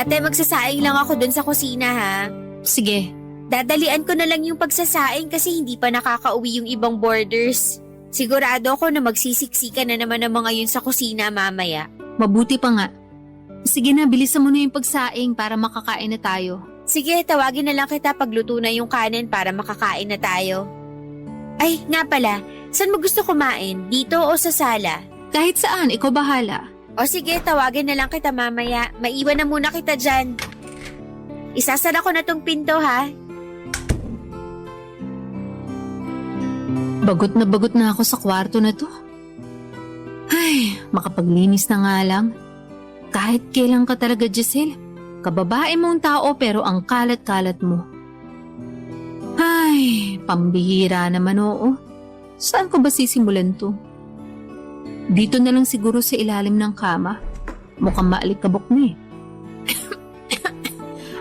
Ate, magsasaing lang ako dun sa kusina ha. Sige, Dadalian ko na lang yung pagsasaing kasi hindi pa nakakauwi yung ibang boarders. Sigurado ako na magsisiksikan na naman ang mga yun sa kusina mamaya. mabuti pa nga. Sige na, bilisan mo na yung pagsaing para makakain na tayo. Sige, tawagin na lang kita pagluto na yung kanin para makakain na tayo. Ay, nga pala, saan mo gusto kumain? Dito o sa sala? Kahit saan, ikaw bahala. O sige, tawagin na lang kita mamaya. Maiwan na muna kita dyan. Isasara ko na tong pinto ha. Bagot na ako sa kwarto na to. Ay, makapaglinis na nga lang. Kahit kailan ka talaga, Giselle. Kababae mong tao pero ang kalat-kalat mo. Ay, pambihira naman oo. Saan ko ba sisimulan to? Dito na lang siguro sa ilalim ng kama. Mukhang maalikabok na eh.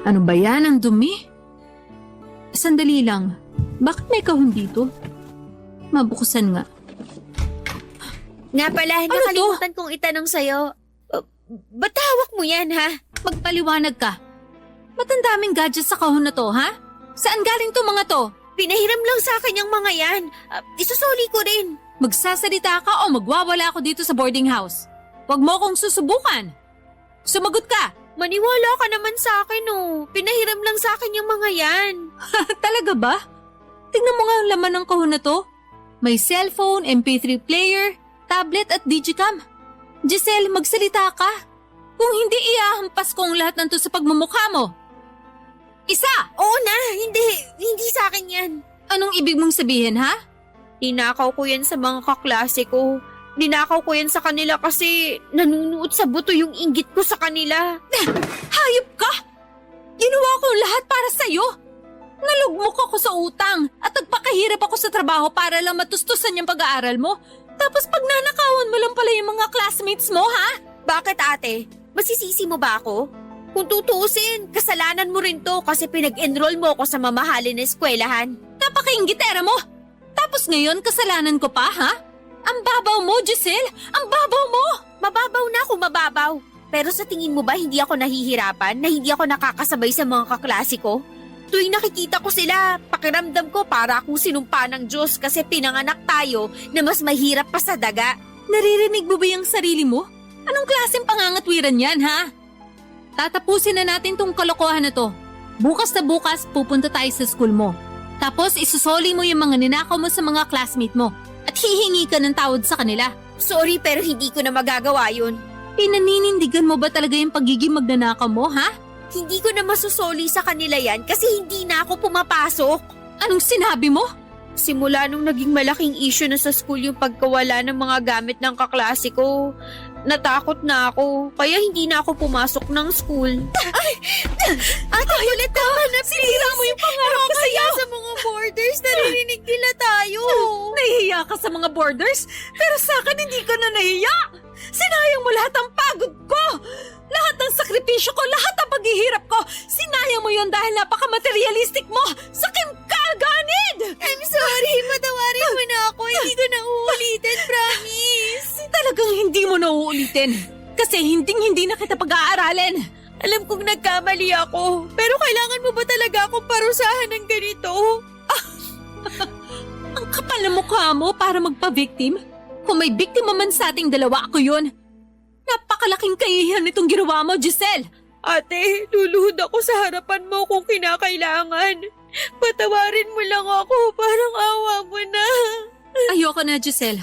Ano ba yan? Ang dumi? Sandali lang. Bakit may kahon dito? Mabukusan nga. Nga pala, nakalimutan kong itanong sa'yo. Ba't hawak mo yan ha? Magpaliwanag ka. Ba't ang daming gadgets sa kahon na to, ha? Saan galing to mga to? Pinahiram lang sa akin yung mga yan. Isusuli ko rin. Magsasalita ka o magwawala ako dito sa boarding house. Huwag mo akong susubukan. Sumagot ka. Maniwala ka naman sa akin oh. Pinahiram lang sa akin yung mga yan. Talaga ba? Tingnan mo nga ang laman ng kahon na to. May cellphone, MP3 player, tablet at digicam. Giselle, magsalita ka. Kung hindi iahampas ko ang lahat ng to sa pagmumukha mo. Isa! Oo na, hindi sa akin yan. Anong ibig mong sabihin, ha? Ninakaw ko yan sa mga kaklase ko. Ninakaw ko yan sa kanila kasi nanunuot sa buto yung inggit ko sa kanila. Hayop ka! Ginawa ko lahat para sa'yo. Nalugmok ako sa utang at nagpakahirap ako sa trabaho para lang matustusan yung pag-aaral mo. Tapos pag nanakawan mo lang pala yung mga classmates mo, ha? Bakit ate? Masisisi mo ba ako? Kung tutuusin, kasalanan mo rin to kasi pinag-enroll mo ako sa mamahalin na eskwelahan. Napakaingitera mo! Tapos ngayon, kasalanan ko pa, ha? Ang babaw mo, Giselle! Ang babaw mo! Mababaw na ako, mababaw. Pero sa tingin mo ba hindi ako nahihirapan na hindi ako nakakasabay sa mga kaklase ko? Tuwing nakikita ko sila, pakiramdam ko para akong sinumpa ng Diyos kasi pinanganak tayo na mas mahirap pa sa daga. Naririnig mo ba yung sarili mo? Anong klaseng pangangatwiran yan, ha? Tatapusin na natin tong kalokohan na to. Bukas na bukas, pupunta tayo sa school mo. Tapos isusoli mo yung mga ninakaw mo sa mga classmate mo at hihingi ka ng tawad sa kanila. Sorry pero hindi ko na magagawa yun. Pinaninindigan mo ba talaga yung pagiging magnanakaw mo, ha? Hindi ko na masusoli sa kanila yan kasi hindi na ako pumapasok. Anong sinabi mo? Simula nung naging malaking issue na sa school yung pagkawala ng mga gamit ng kaklase ko, natakot na ako, kaya hindi na ako pumasok ng school. Ate, ulit tama na, please. Sinira mo yung pangarap ko sa'yo. Sa mga borders, naririnig nila tayo. Nahihiya ka sa mga borders, pero sa akin hindi ka na nahihiya. Sinayang mo lahat ng pagod ko. Lahat ng sakripisyo ko, lahat ng paghihirap ko. Sinayang mo yun dahil napaka-materialistic mo. Sakim ka, ganid! I'm sorry, patawarin mo na ako. Hindi ko na uulitin, promise. Talagang hindi mo na uulitin. Kasi hindi na kita pag-aaralin. Alam kong nagkamali ako, pero kailangan mo ba talaga akong parusahan ng ganito? Ang kapal na mukha mo para magpa-victim. Kung may biktima man sa ating dalawa, ako yun. Napakalaking kahihiyan nitong ginawa mo, Giselle. Ate, luluhod ako sa harapan mo kung kinakailangan. Patawarin mo lang ako, parang awa mo na. Ayoko na, Giselle.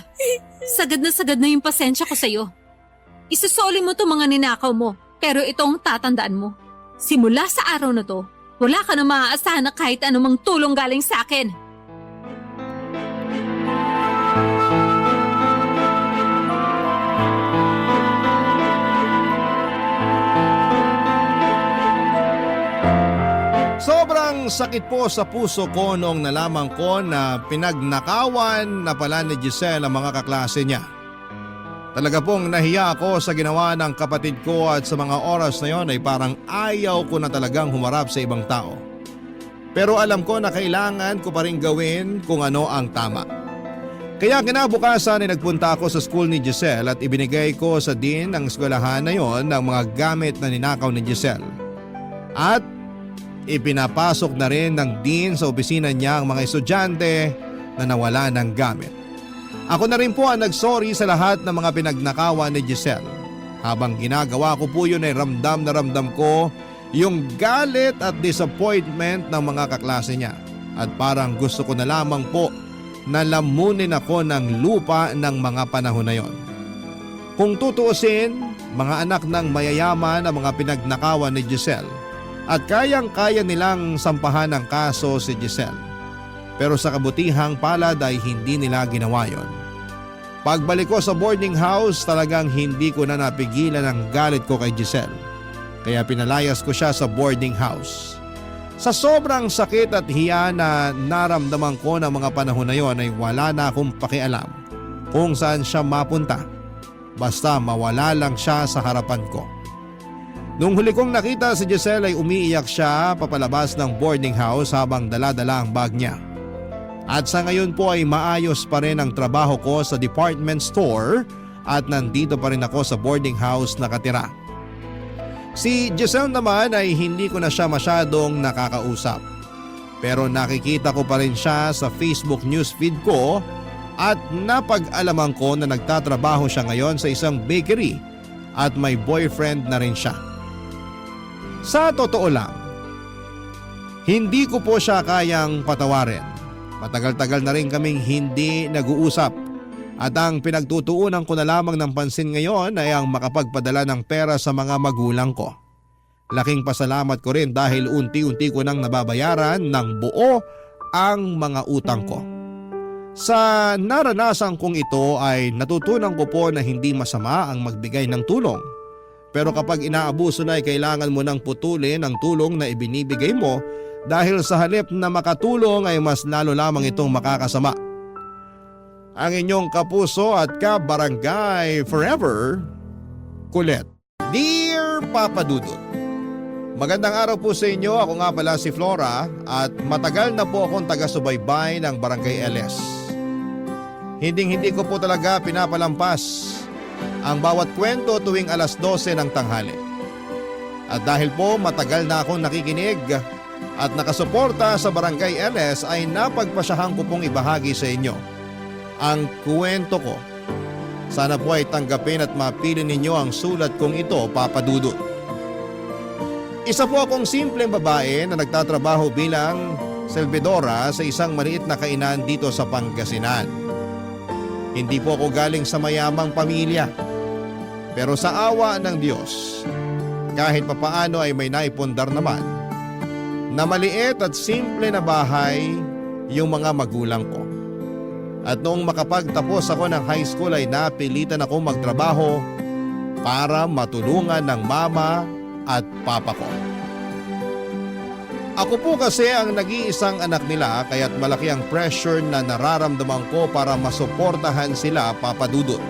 Sagad na yung pasensya ko sa'yo. Isusoli mo to mga ninakaw mo, pero itong tatandaan mo. Simula sa araw na to, wala ka na maaasahan na kahit anumang tulong galing sa akin. Sobrang sakit po sa puso ko noong nalaman ko na pinagnakawan na pala ni Giselle ang mga kaklase niya. Talaga pong nahiya ako sa ginawa ng kapatid ko at sa mga oras na yon ay parang ayaw ko na talagang humarap sa ibang tao. Pero alam ko na kailangan ko pa rin gawin kung ano ang tama. Kaya kinabukasan ay nagpunta ako sa school ni Giselle at ibinigay ko sa dean ng eskwelahan na yon ang mga gamit na ninakaw ni Giselle. At ipinapasok na rin ng dean sa opisina niya ang mga estudyante na nawala ng gamit. Ako na rin po ang nagsorry sa lahat ng mga pinagnakawan ni Giselle. Habang ginagawa ko po yun ay ramdam na ramdam ko yung galit at disappointment ng mga kaklase niya. At parang gusto ko na lamang po na lamunin ako ng lupa ng mga panahon na yon. Kung tutuusin, mga anak ng mayayaman ang mga pinagnakawan ni Giselle. At kayang-kaya nilang sampahan ng kaso si Giselle. Pero sa kabutihang palad ay hindi nila ginawa yon. Pagbalik ko sa boarding house, talagang hindi ko na napigilan ang galit ko kay Giselle. Kaya pinalayas ko siya sa boarding house. Sa sobrang sakit at hiya na naramdaman ko ng mga panahon na yon ay wala na akong pakialam kung saan siya mapunta. Basta mawala lang siya sa harapan ko. Nung huli kong nakita si Giselle ay umiiyak siya papalabas ng boarding house habang dala-dala ang bag niya. At sa ngayon po ay maayos pa rin ang trabaho ko sa department store at nandito pa rin ako sa boarding house nakatira. Si Giselle naman ay hindi ko na siya masyadong nakakausap. Pero nakikita ko pa rin siya sa Facebook newsfeed ko at napag-alaman ko na nagtatrabaho siya ngayon sa isang bakery at may boyfriend na rin siya. Sa totoo lang, hindi ko po siya kayang patawarin. Matagal-tagal na rin kaming hindi nag-uusap at ang pinagtutuunan ko na lamang ng pansin ngayon ay ang makapagpadala ng pera sa mga magulang ko. Laking pasalamat ko rin dahil unti-unti ko nang nababayaran ng buo ang mga utang ko. Sa naranasan kong ito ay natutunan ko po na hindi masama ang magbigay ng tulong. Pero kapag inaabuso na ay kailangan mo nang putulin ang tulong na ibinibigay mo dahil sa halip na makatulong ay mas lalo lamang itong makakasama. Ang inyong kapuso at kabarangay forever, Kulit. Dear Papa Dudut, magandang araw po sa inyo. Ako nga pala si Flora at matagal na po akong taga-subaybay ng Barangay LS. Hindi ko po talaga pinapalampas ang bawat kwento tuwing alas 12 ng tanghali. At dahil po matagal na akong nakikinig at nakasuporta sa Barangay LS ay napagpasyahan ko pong ibahagi sa inyo ang kwento ko. Sana po ay tanggapin at mapili ninyo ang sulat kong ito, Papa Dudut. Isa po akong simpleng babae na nagtatrabaho bilang servidora sa isang maliit na kainan dito sa Pangasinan. Hindi po ako galing sa mayamang pamilya. Pero sa awa ng Diyos, kahit papaano ay may naipundar naman na maliit at simple na bahay yung mga magulang ko. At noong makapagtapos ako ng high school ay napilitan ako magtrabaho para matulungan ng mama at papa ko. Ako po kasi ang nag-iisang anak nila kaya't malaki ang pressure na nararamdaman ko para masuportahan sila, Papa Dudut.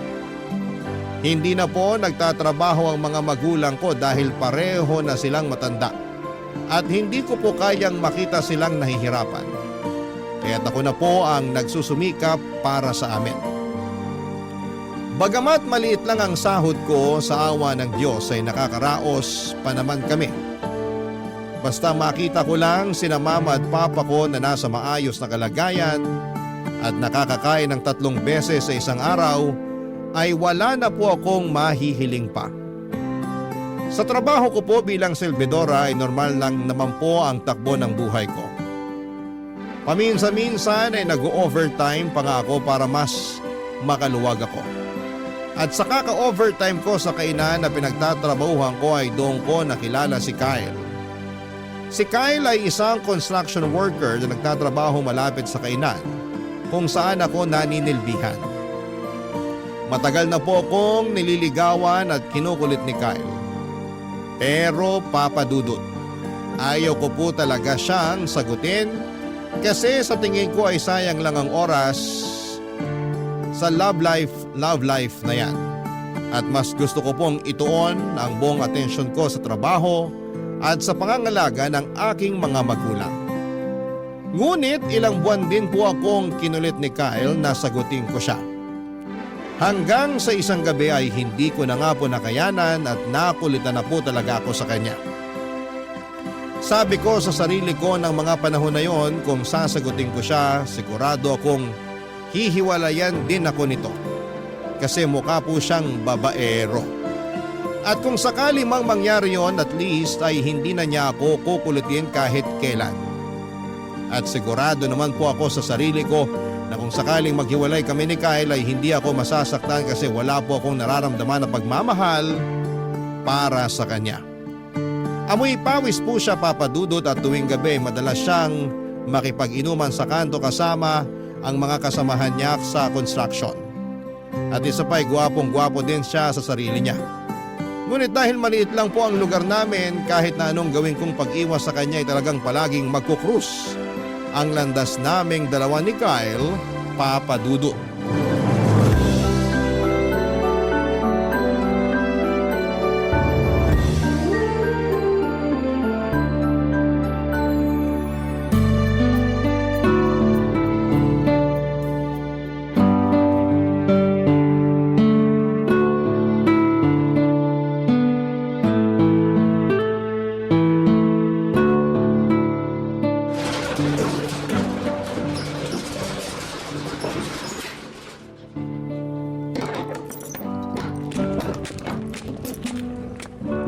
Hindi na po nagtatrabaho ang mga magulang ko dahil pareho na silang matanda at hindi ko po kayang makita silang nahihirapan. Kaya't ako na po ang nagsusumikap para sa amin. Bagamat maliit lang ang sahod ko, sa awa ng Diyos ay nakakaraos pa naman kami. Basta makita ko lang sina mama at papa ko na nasa maayos na kalagayan at nakakakain ng 3 beses sa isang araw, ay wala na po akong mahihiling pa. Sa trabaho ko po bilang servidora ay normal lang naman po ang takbo ng buhay ko. Paminsan-minsan ay nag-overtime pa nga ako para mas makaluwag ako. At sa kaka-overtime ko sa kainan na pinagtatrabahuhan ko ay doon ko nakilala si Kyle. Si Kyle ay isang construction worker na nagtatrabaho malapit sa kainan kung saan ako naninilbihan. Matagal na po akong nililigawan at kinukulit ni Kyle. Pero Papa Dudut, ayaw ko po talaga siyang sagutin kasi sa tingin ko ay sayang lang ang oras sa love life na yan. At mas gusto ko pong ituon ang buong atensyon ko sa trabaho at sa pangangalaga ng aking mga magulang. Ngunit ilang buwan din po akong kinulit ni Kyle na sagutin ko siya. Hanggang sa isang gabi ay hindi ko na nga po nakayanan at nakulitan na po talaga ako sa kanya. Sabi ko sa sarili ko ng mga panahon na yon, kung sasagutin ko siya, sigurado akong hihiwalayan din ako nito. Kasi mukha po siyang babaero. At kung sakali mang mangyari yon, at least ay hindi na niya ako kukulitin kahit kailan. At sigurado naman po ako sa sarili ko na kung sakaling maghiwalay kami ni Kyle ay hindi ako masasaktan kasi wala po akong nararamdaman na pagmamahal para sa kanya. Amoy pawis po siya, Papa Dudut, at tuwing gabi madalas siyang makipag-inuman sa kanto kasama ang mga kasamahan niya sa construction. At isa pa ay gwapong-gwapo din siya sa sarili niya. Ngunit dahil maliit lang po ang lugar namin, kahit na anong gawin kong pag-iwas sa kanya ay talagang palaging magkukrus ang landas naming dalawa ni Kyle, Papa Dudut.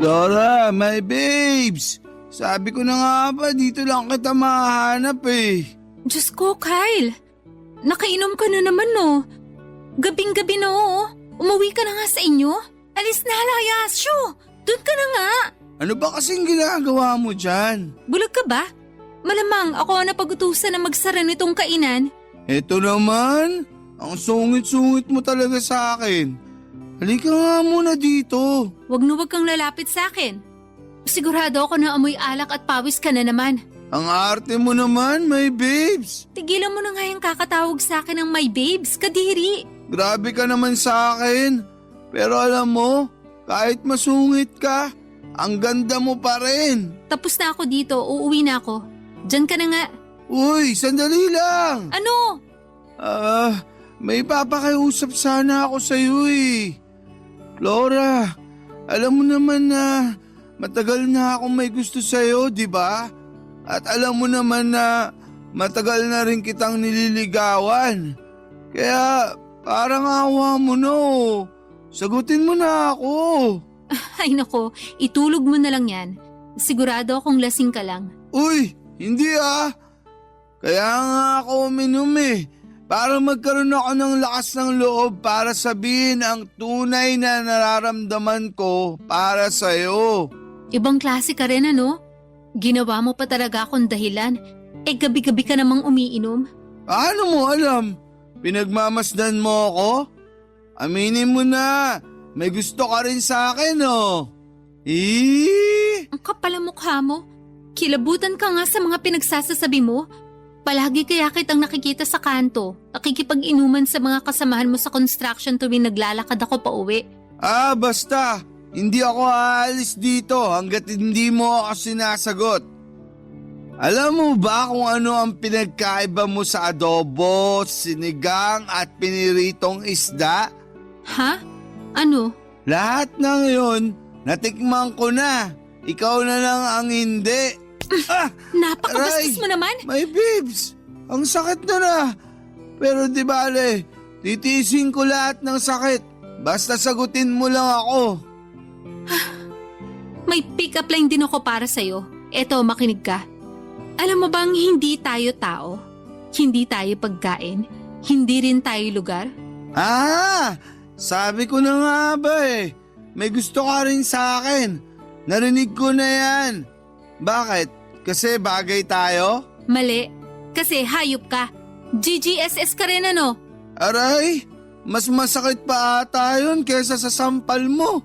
Flora, my babes! Sabi ko na nga ba, dito lang kita mahanap eh. Diyos ko, Kyle. Nakainom ka na naman no. Gabing-gabi na oh. Umuwi ka na nga sa inyo. Alis na, Layasyo. Doon ka na nga. Ano ba kasing ginagawa mo dyan? Bulag ka ba? Malamang ako ang napag-utusan na magsara nitong kainan. Eto naman, ang sungit-sungit mo talaga sa akin. Halika nga muna dito. Wag na wag kang lalapit sa akin. Sigurado ako na amoy alak at pawis ka na naman. Ang arte mo naman, my babes. Tigilan mo na nga yung kakatawag sa akin ng my babes, kadiri. Grabe ka naman sa akin. Pero alam mo, Kahit masungit ka, ang ganda mo pa rin. Tapos na ako dito, uuwi na ako. Diyan ka na nga. Uy, sandali lang. Ano? May papakiusap sana ako sa'yo eh. Flora, alam mo naman na matagal na akong may gusto sa'yo, di ba? At alam mo naman na matagal na rin kitang nililigawan. Kaya parang awa mo no. Sagutin mo na ako. Ay nako, itulog mo na lang yan. Sigurado akong lasing ka lang. Uy, hindi ah. Kaya nga ako uminom eh. Para magkaroon ako ng lakas ng loob para sabihin ang tunay na nararamdaman ko para sa'yo. Ibang klase ka rin ano? Ginawa mo pa talaga akong dahilan. Gabi-gabi ka namang umiinom. Paano mo alam? Pinagmamasdan mo ako? Aminin mo na, may gusto ka rin sa akin oh. Ang kapal ang mukha mo. Kilabutan ka nga sa mga pinagsasasabi mo. Palagi kaya kitang nakikita sa kanto. Nakikipag-inuman sa mga kasamahan mo sa construction tuwing naglalakad ako pa uwi. Basta. Hindi ako aalis dito hanggat hindi mo ako sinasagot. Alam mo ba kung ano ang pinagkaiba mo sa adobo, sinigang at piniritong isda? Ha? Ano? Lahat ng yun, natikman ko na. Ikaw na lang ang hindi. Napakabastos Aray! mo naman. My babes, ang sakit na. Pero di bale, titiisin ko lahat ng sakit. Basta sagutin mo lang ako. May pick-up line din ako para sa'yo. Eto, makinig ka. Alam mo bang hindi tayo tao? Hindi tayo pagkain? Hindi rin tayo lugar? Sabi ko na nga ba eh. May gusto ka rin sa akin. Narinig ko na yan. Bakit? Kasi bagay tayo? Mali. Kasi hayop ka. GGSS ka rin ano? Aray, mas masakit pa ata yun kesa sa sampal mo.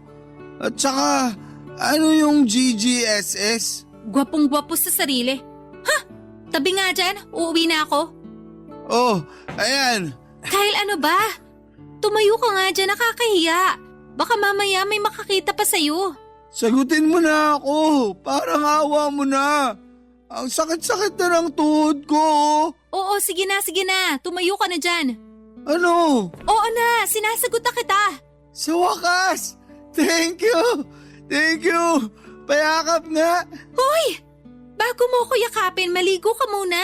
At saka, ano yung GGSS? Gwapong-gwapo sa sarili. Ha? Tabi nga dyan, uuwi na ako. Oh, ayan. Kyle, ano ba? Tumayo ka nga dyan, nakakahiya. Baka mamaya may makakita pa sa'yo. Sagutin mo na ako. Parang awa mo na. Ang sakit-sakit na ng tuhod ko. Oo, sige na. Tumayo ka na dyan. Ano? Oo na, sinasagot na kita. Sa wakas! Thank you! Payakap nga! Hoy! Bago mo ko yakapin, maligo ka muna.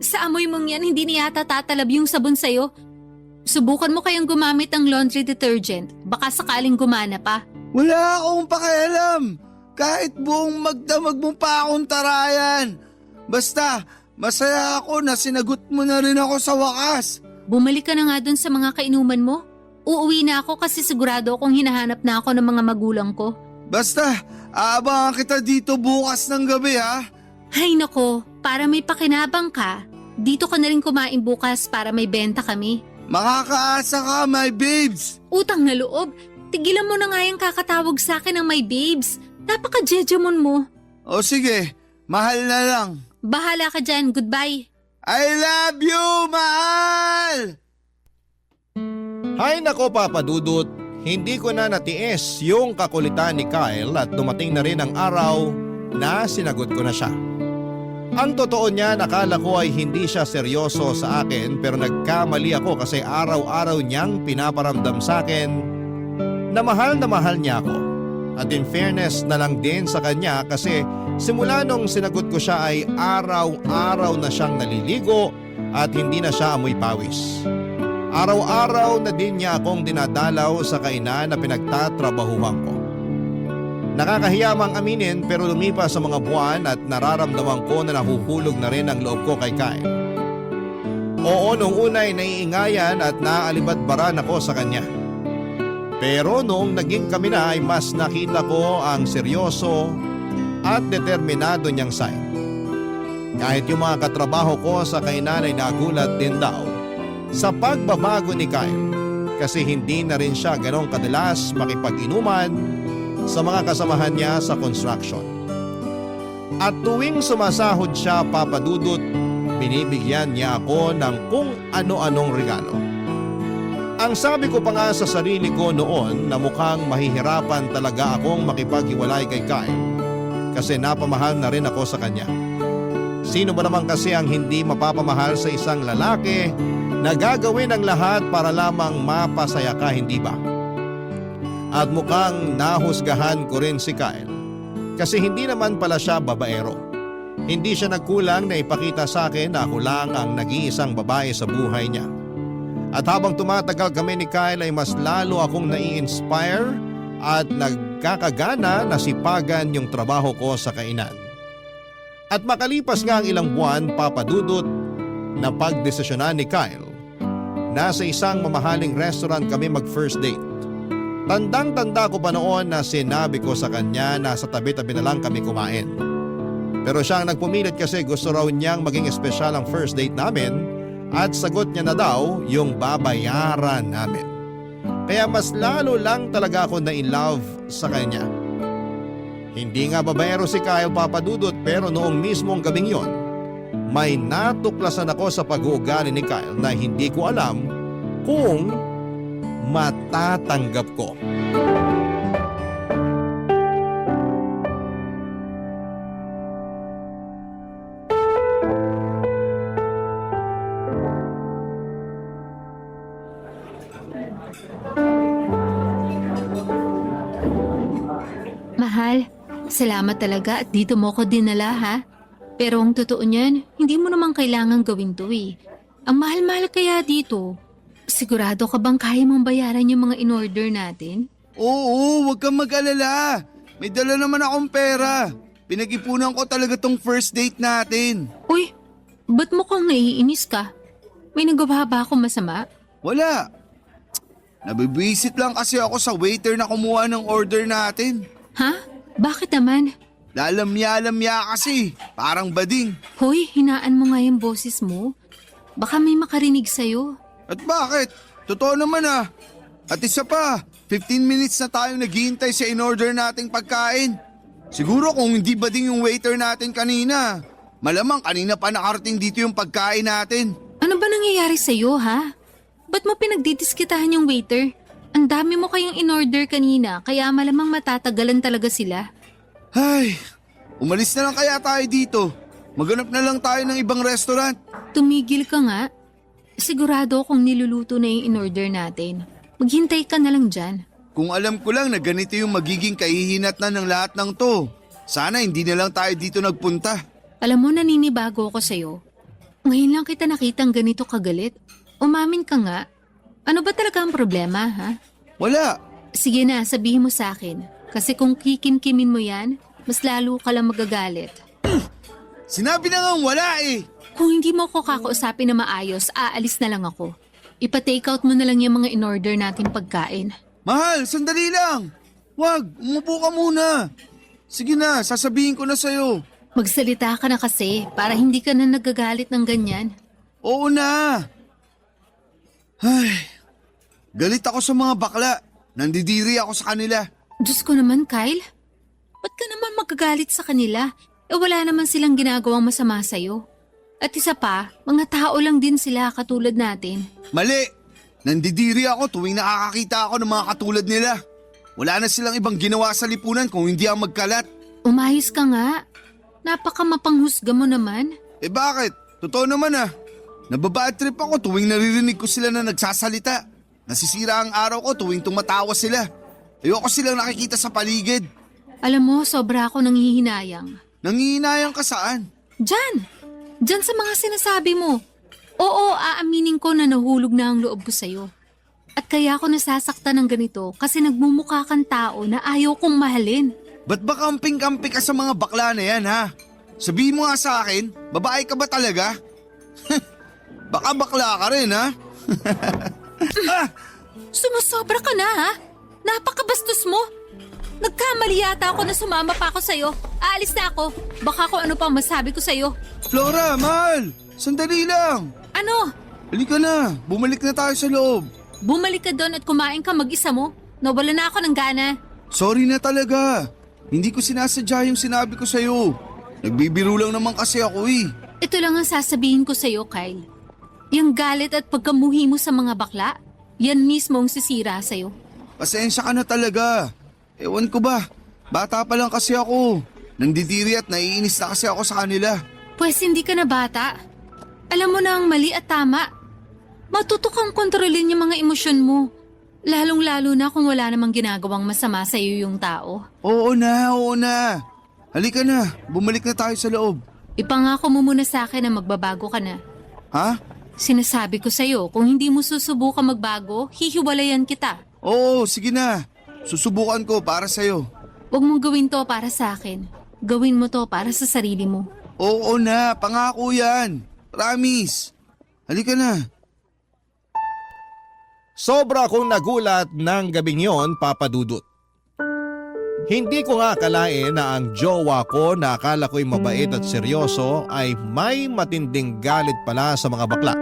Sa amoy mong yan, hindi niya yata tatalab yung sabon sa'yo. Subukan mo kayang gumamit ng laundry detergent. Baka sakaling gumana pa. Wala akong pakialam. Kahit buong magdamag mo pa akong tarayan. Basta, masaya ako na sinagot mo na rin ako sa wakas. Bumalik ka na nga dun sa mga kainuman mo. Uuwi na ako kasi sigurado akong hinahanap na ako ng mga magulang ko. Basta, aabangan kita dito bukas ng gabi ha. Hay nako, para may pakinabang ka, dito ka na rin kumain bukas para may benta kami. Makakaasa ka, my babes. Utang na loob, tigilan mo na nga yung kakatawag sa akin ng my babes. Napaka-jejemon mo. O sige, mahal na lang. Bahala ka dyan, goodbye. I love you, mahal! Hay nako Papa Dudut, hindi ko na natiis yung kakulitan ni Kyle at dumating na rin ang araw na sinagot ko na siya. Ang totoo niya, nakala ko ay hindi siya seryoso sa akin pero nagkamali ako kasi araw-araw niyang pinaparamdam sa akin na mahal niya ako. At in fairness na lang din sa kanya kasi simula nung sinagot ko siya ay araw-araw na siyang naliligo at hindi na siya amoy pawis. Araw-araw na din niya akong dinadalaw sa kainan na pinagtatrabahuhan ko. Nakakahiya mang aminin pero lumipas sa mga buwan at nararamdaman ko na nahuhulog na rin ang loob ko kay Kyle. Oo, nung unay naiingayan at naaalibadbaran ako sa kanya. Pero noong naging kami na ay mas nakita ko ang seryoso at determinado niyang side. Kahit yung mga katrabaho ko sa kainan ay nagulat din daw sa pagbabago ni Kyle kasi hindi na rin siya ganong kadalas makipag-inuman sa mga kasamahan niya sa construction. At tuwing sumasahod siya, Papa Dudut, binibigyan niya ako ng kung ano-anong regalo. Ang sabi ko pa nga sa sarili ko noon na mukhang mahihirapan talaga akong makipaghiwalay kay Kyle kasi napamahal na rin ako sa kanya. Sino ba naman kasi ang hindi mapapamahal sa isang lalaki na gagawin ang lahat para lamang mapasaya ka, hindi ba? At mukhang nahusgahan ko rin si Kyle kasi hindi naman pala siya babaero. Hindi siya nagkulang na ipakita sa akin na ako lang ang nag-iisang babae sa buhay niya. At habang tumatagal kami ni Kyle ay mas lalo akong nai-inspire at nagkakagana na sipagan yung trabaho ko sa kainan. At makalipas nga ang ilang buwan, papadudot na pagdesisyonan ni Kyle, nasa isang mamahaling restaurant kami mag-first date. Tandang-tanda ko pa noon na sinabi ko sa kanya na sa tabi-tabi na lang kami kumain. Pero siya ang nagpumilit kasi gusto raw niyang maging espesyal ang first date namin at sagot niya na daw yung babayaran namin. Kaya mas lalo lang talaga ako na in love sa kanya. Hindi nga babaero si Kyle, papadudot, pero noong mismong gabing yon, may natuklasan ako sa pag-uugali ni Kyle na hindi ko alam kung matatanggap ko. Mahal, salamat talaga at dito mo ko dinala ha. Pero ang totoo niyan, hindi mo naman kailangan gawin to eh. Ang mahal-mahal kaya dito. Sigurado ka bang kaya mong bayaran yung mga in-order natin? Oo, huwag kang mag-alala. May dala naman akong pera. Pinag-ipunan ko talaga tong first date natin. Uy, ba't mukhang naiinis ka? May nagawa ba ako masama? Wala. Nabibwisit lang kasi ako sa waiter na kumuha ng order natin. Ha? Bakit naman? Lalamya-lamya kasi, parang bading. Hoy, hinaan mo nga yung boses mo. Baka may makarinig sa'yo. At bakit? Totoo naman ah. At isa pa, 15 minutes na tayong naghihintay sa in-order nating pagkain. Siguro kung hindi bading yung waiter natin kanina, malamang kanina pa nakarating dito yung pagkain natin. Ano ba nangyayari sa'yo, ha? Ba't mo pinagdidiskitahan yung waiter? Ang dami mo kayong in-order kanina, kaya malamang matatagalan talaga sila. Ay, umalis na lang kaya tayo dito. Maghanap na lang tayo ng ibang restaurant. Tumigil ka nga. Sigurado akong niluluto na yung in-order natin. Maghintay ka na lang dyan. Kung alam ko lang na ganito yung magiging kahihinatnan ng lahat ng to, sana hindi na lang tayo dito nagpunta. Alam mo, naninibago ako sa'yo. Ngayon lang kita nakitang ganito kagalit. Umamin ka nga. Ano ba talaga ang problema, ha? Wala. Sige na, sabihin mo sa akin. Kasi kung kikimkimin mo yan, mas lalo ka lang magagalit. Sinabi na nga wala eh. Kung hindi mo ko kakausapin na maayos, aalis na lang ako. Ipa-take out mo na lang yung mga in-order natin pagkain. Mahal, sandali lang. Wag, umupo ka muna. Sige na, sasabihin ko na sa'yo. Magsalita ka na kasi para hindi ka na nagagalit ng ganyan. Oo na. Ay, galit ako sa mga bakla. Nandidiri ako sa kanila. Diyos ko naman, Kyle. Ba't ka naman magagalit sa kanila? Wala naman silang ginagawang masama sa'yo. At isa pa, mga tao lang din sila katulad natin. Mali. Nandidiri ako tuwing nakakakita ako ng mga katulad nila. Wala na silang ibang ginawa sa lipunan kung hindi ang magkalat. Umayos ka nga. Napakamapanghusga mo naman. Eh bakit? Totoo naman ah. Nababad trip ako tuwing naririnig ko sila na nagsasalita. Nasisira ang araw ko tuwing tumatawa sila. Ayoko silang nakikita sa paligid. Alam mo, sobra ako nanghihinayang. Nangihinayang ka saan? Diyan! Diyan sa mga sinasabi mo. Oo, aaminin ko na nahulog na ang loob ko sa'yo. At kaya ako nasasaktan ng ganito kasi nagmumukha kang tao na ayaw kong mahalin. Ba't ba kamping-kampi ka sa mga bakla na yan ha? Sabihin mo nga sa akin, babae ka ba talaga? Baka bakla ka rin ha? Sumusobra ka na ha? Napakabastos mo. Nagkamali yata ako na sumama pa ako sa'yo. Aalis na ako. Baka kung ano pang masabi ko sa'yo. Flora, mahal! Sandali lang! Ano? Halika na, bumalik na tayo sa loob. Bumalik ka doon at kumain ka mag-isa mo? Nawala na ako ng gana. Sorry na talaga. Hindi ko sinasadya yung sinabi ko sa'yo. Nagbibiro lang naman kasi ako eh. Ito lang ang sasabihin ko sa'yo, Kyle. Yung galit at pagkamuhi mo sa mga bakla, Yan mismo ang sisira sa'yo. Pasensya ka na talaga. Ewan ko ba, bata pa lang kasi ako. Nandidiri at naiinis na kasi ako sa kanila. Pwes hindi ka na bata. Alam mo na ang mali at tama. Matuto kang kontrolin yung mga emosyon mo. Lalong-lalo na kung wala namang ginagawang masama sa iyo yung tao. Oo na. Halika na, bumalik na tayo sa loob. Ipangako mo muna sa akin na magbabago ka na. Ha? Sinasabi ko sa'yo, kung hindi mo susubukan magbago, hihiwalayan kita. Oo, sige na. Susubukan ko para sa'yo. Huwag mong gawin to para sa akin. Gawin mo to para sa sarili mo. Oo na, pangako yan. Promise. Halika na. Sobra akong nagulat ng gabing yon, Papa Dudut. Hindi ko nga akalain na ang jowa ko na akala ko'y mabait at seryoso ay may matinding galit pala sa mga bakla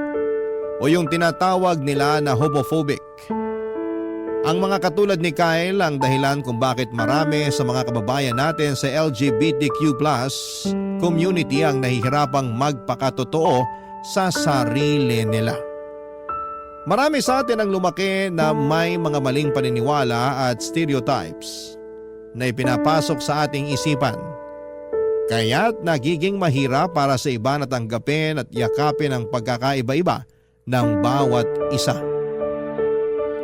o yung tinatawag nila na homophobic. Ang mga katulad ni Kyle ang dahilan kung bakit marami sa mga kababayan natin sa LGBTQ+ community ang nahihirapang magpakatotoo sa sarili nila. Marami sa atin ang lumaki na may mga maling paniniwala at stereotypes na ipinapasok sa ating isipan. Kaya't nagiging mahirap para sa iba na tanggapin at yakapin ang pagkakaiba-iba ng bawat isa.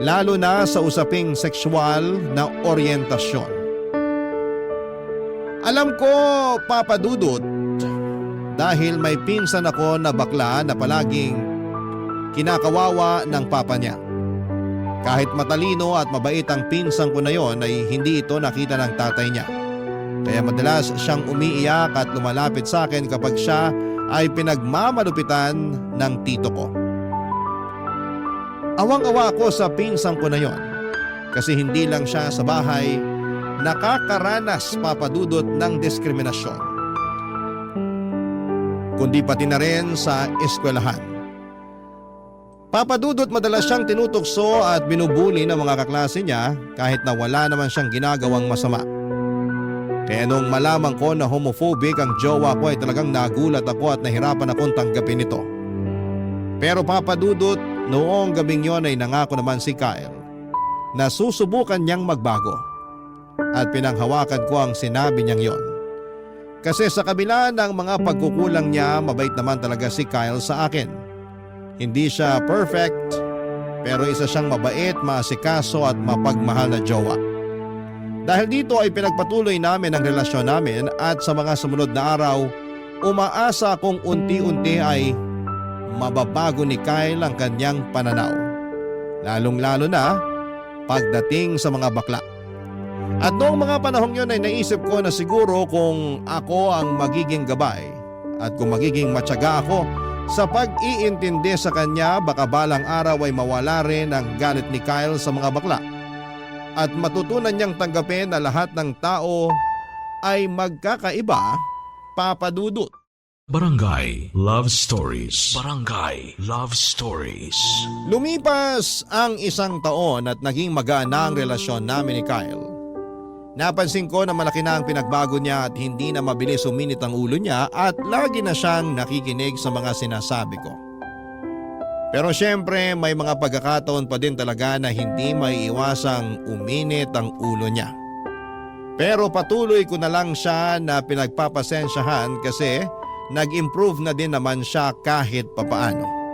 Lalo na sa usaping sexual na oryentasyon. Alam ko, Papa Dudut, dahil may pinsan ako na bakla na palaging kinakawawa ng papa niya. Kahit matalino at mabait ang pinsan ko na yon ay hindi ito nakita ng tatay niya. Kaya madalas siyang umiiyak at lumalapit sa akin kapag siya ay pinagmamalupitan ng tito ko. Awang-awa ako sa pinsan ko na yon kasi hindi lang siya sa bahay nakakaranas, Papa Dudut, ng diskriminasyon, kundi pati na rin sa eskwelahan. Papa Dudut, madalas siyang tinutokso at binubuli ng mga kaklase niya kahit na wala naman siyang ginagawang masama. Kaya nung malaman ko na homophobic ang jowa ko ay talagang nagulat ako at nahirapan akong tanggapin ito. Pero Papa Dudut, noong gabing yon ay nangako naman si Kyle na susubukan niyang magbago. At pinanghawakan ko ang sinabi niyang yon. Kasi sa kabila ng mga pagkukulang niya, mabait naman talaga si Kyle sa akin. Hindi siya perfect, pero isa siyang mabait, maasikaso at mapagmahal na jowa. Dahil dito ay pinagpatuloy namin ang relasyon namin at sa mga sumunod na araw, umaasa akong unti-unti ay mababago ni Kyle ang kanyang pananaw. Lalong-lalo na pagdating sa mga bakla. At noong mga panahong yun ay naisip ko na siguro kung ako ang magiging gabay at kung magiging matyaga ako sa pag-iintindi sa kanya, baka balang araw ay mawala rin ang galit ni Kyle sa mga bakla at matutunan niyang tanggapin na lahat ng tao ay magkakaiba, Papa Dudut. Barangay Love Stories. Barangay Love Stories. Lumipas ang isang taon at naging magaan na ang relasyon namin ni Kyle. Napansin ko na malaki na ang pinagbago niya at hindi na mabilis uminit ang ulo niya at lagi na siyang nakikinig sa mga sinasabi ko. Pero syempre may mga pagkakataon pa din talaga na hindi maiiwasang uminit ang ulo niya. Pero patuloy ko na lang siya na pinagpapasensyahan kasi nag-improve na din naman siya kahit papaano.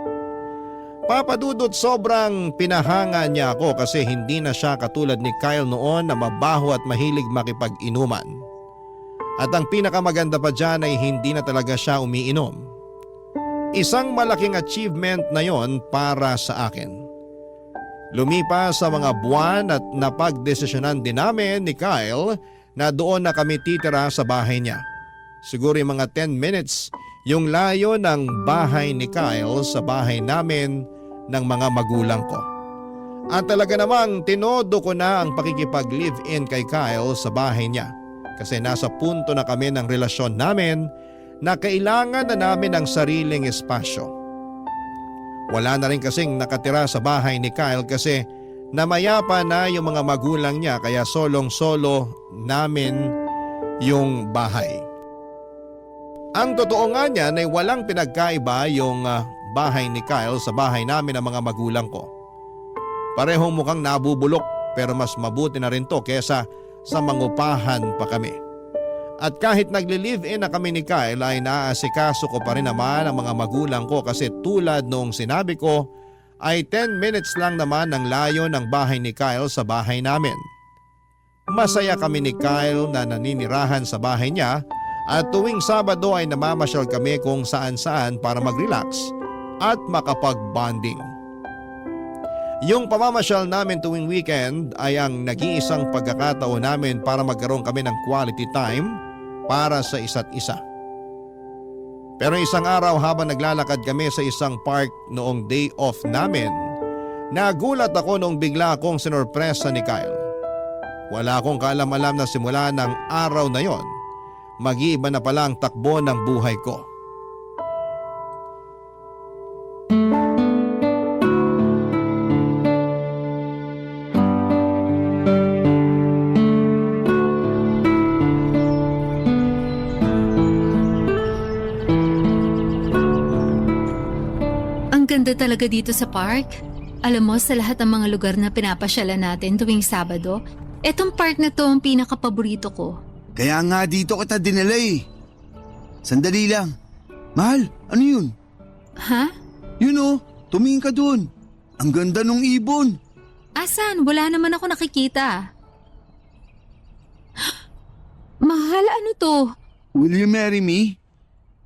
Papa Dudut, sobrang pinahanga niya ako kasi hindi na siya katulad ni Kyle noon na mabaho at mahilig makipag-inuman. At ang pinakamaganda pa dyan ay hindi na talaga siya umiinom. Isang malaking achievement na yon para sa akin. Lumipas sa mga buwan at napagdesisyonan din namin ni Kyle na doon na kami titira sa bahay niya. Siguro yung mga 10 minutes yung layo ng bahay ni Kyle sa bahay namin ng mga magulang ko. At talaga namang tinodo ko na ang pakikipag-live-in kay Kyle sa bahay niya kasi nasa punto na kami ng relasyon namin na kailangan na namin ng sariling espasyo. Wala na rin kasing nakatira sa bahay ni Kyle kasi namayapa na yung mga magulang niya kaya solong-solo namin yung bahay. Ang totoo nga niyan ay walang pinagkaiba yung bahay ni Kyle sa bahay namin ng mga magulang ko. Parehong mukhang nabubulok pero mas mabuti na rin to kesa sa mangupahan pa kami. At kahit nagli-live-in na kami ni Kyle ay naaasikaso ko pa rin naman ang mga magulang ko kasi tulad nung sinabi ko ay 10 minutes lang naman ang layo ng bahay ni Kyle sa bahay namin. Masaya kami ni Kyle na naninirahan sa bahay niya at tuwing Sabado ay namamasyal kami kung saan-saan para mag-relax at makapag-bonding. Yung pamamasyal namin tuwing weekend ay ang nag-iisang pagkakataon namin para magkaroon kami ng quality time para sa isa't isa. Pero isang araw habang naglalakad kami sa isang park noong day off namin, nagulat ako nung bigla akong sinurpresa ni Kyle. Wala akong kaalam-alam na simula ng araw na yon, mag-iiba na pala ang takbo ng buhay ko. Ganda talaga dito sa park. Alam mo, sa lahat ng mga lugar na pinapasyalan natin tuwing Sabado, etong park na to ang pinakapaborito ko. Kaya nga dito kita dinala eh. Sandali lang. Mahal, ano yun? Ha? Yun oh, tumingin ka dun. Ang ganda nung ibon. Asan? Wala naman ako nakikita. Mahal, ano to? Will you marry me?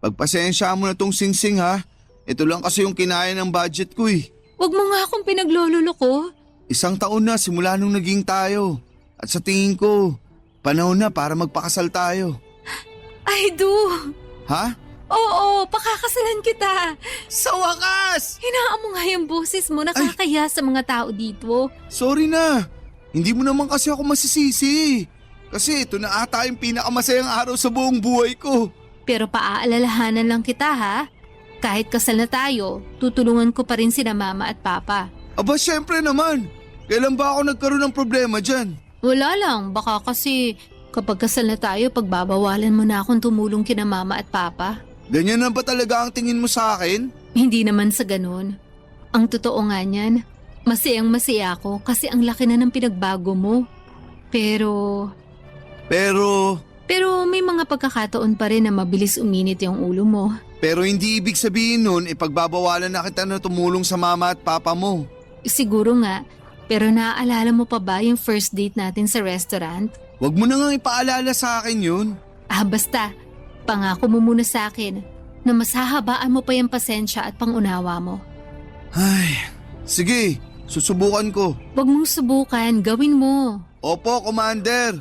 Pagpasensya mo na tong singsing ha. Ito lang kasi yung kinaya ng budget ko eh. Huwag mo nga akong pinaglololo. 1 taon na simula nung naging tayo. At sa tingin ko, panahon na para magpakasal tayo. I do. Ha? Oo, pakakasalan kita. Sa wakas! Hinaan mo nga yung boses mo, nakakaya sa mga tao dito. Sorry na. Hindi mo naman kasi ako masisisi. Kasi ito na ata yung pinakamasayang araw sa buong buhay ko. Pero paaalalahanan lang kita ha. Kahit kasal na tayo, tutulungan ko pa rin sina mama at papa. Aba syempre naman. Kailan ba ako nagkaroon ng problema dyan? Wala lang, baka kasi kapag kasal na tayo, pagbabawalan mo na akong tumulong kina mama at papa. Ganyan na ba talaga ang tingin mo sa akin? Hindi naman sa ganun. Ang totoo nga niyan, masayang masaya ako kasi ang laki na ng pinagbago mo. Pero may mga pagkakataon pa rin na mabilis uminit yung ulo mo. Pero hindi ibig sabihin nun ipagbabawalan na kita na tumulong sa mama at papa mo. Siguro nga, pero naaalala mo pa ba yung first date natin sa restaurant? Huwag mo na nga ipaalala sa akin yun. Basta, pangako mo muna sa akin na mas hahabaan mo pa yung pasensya at pangunawa mo. Ay, sige, susubukan ko. Huwag mong subukan, gawin mo. Opo, Commander.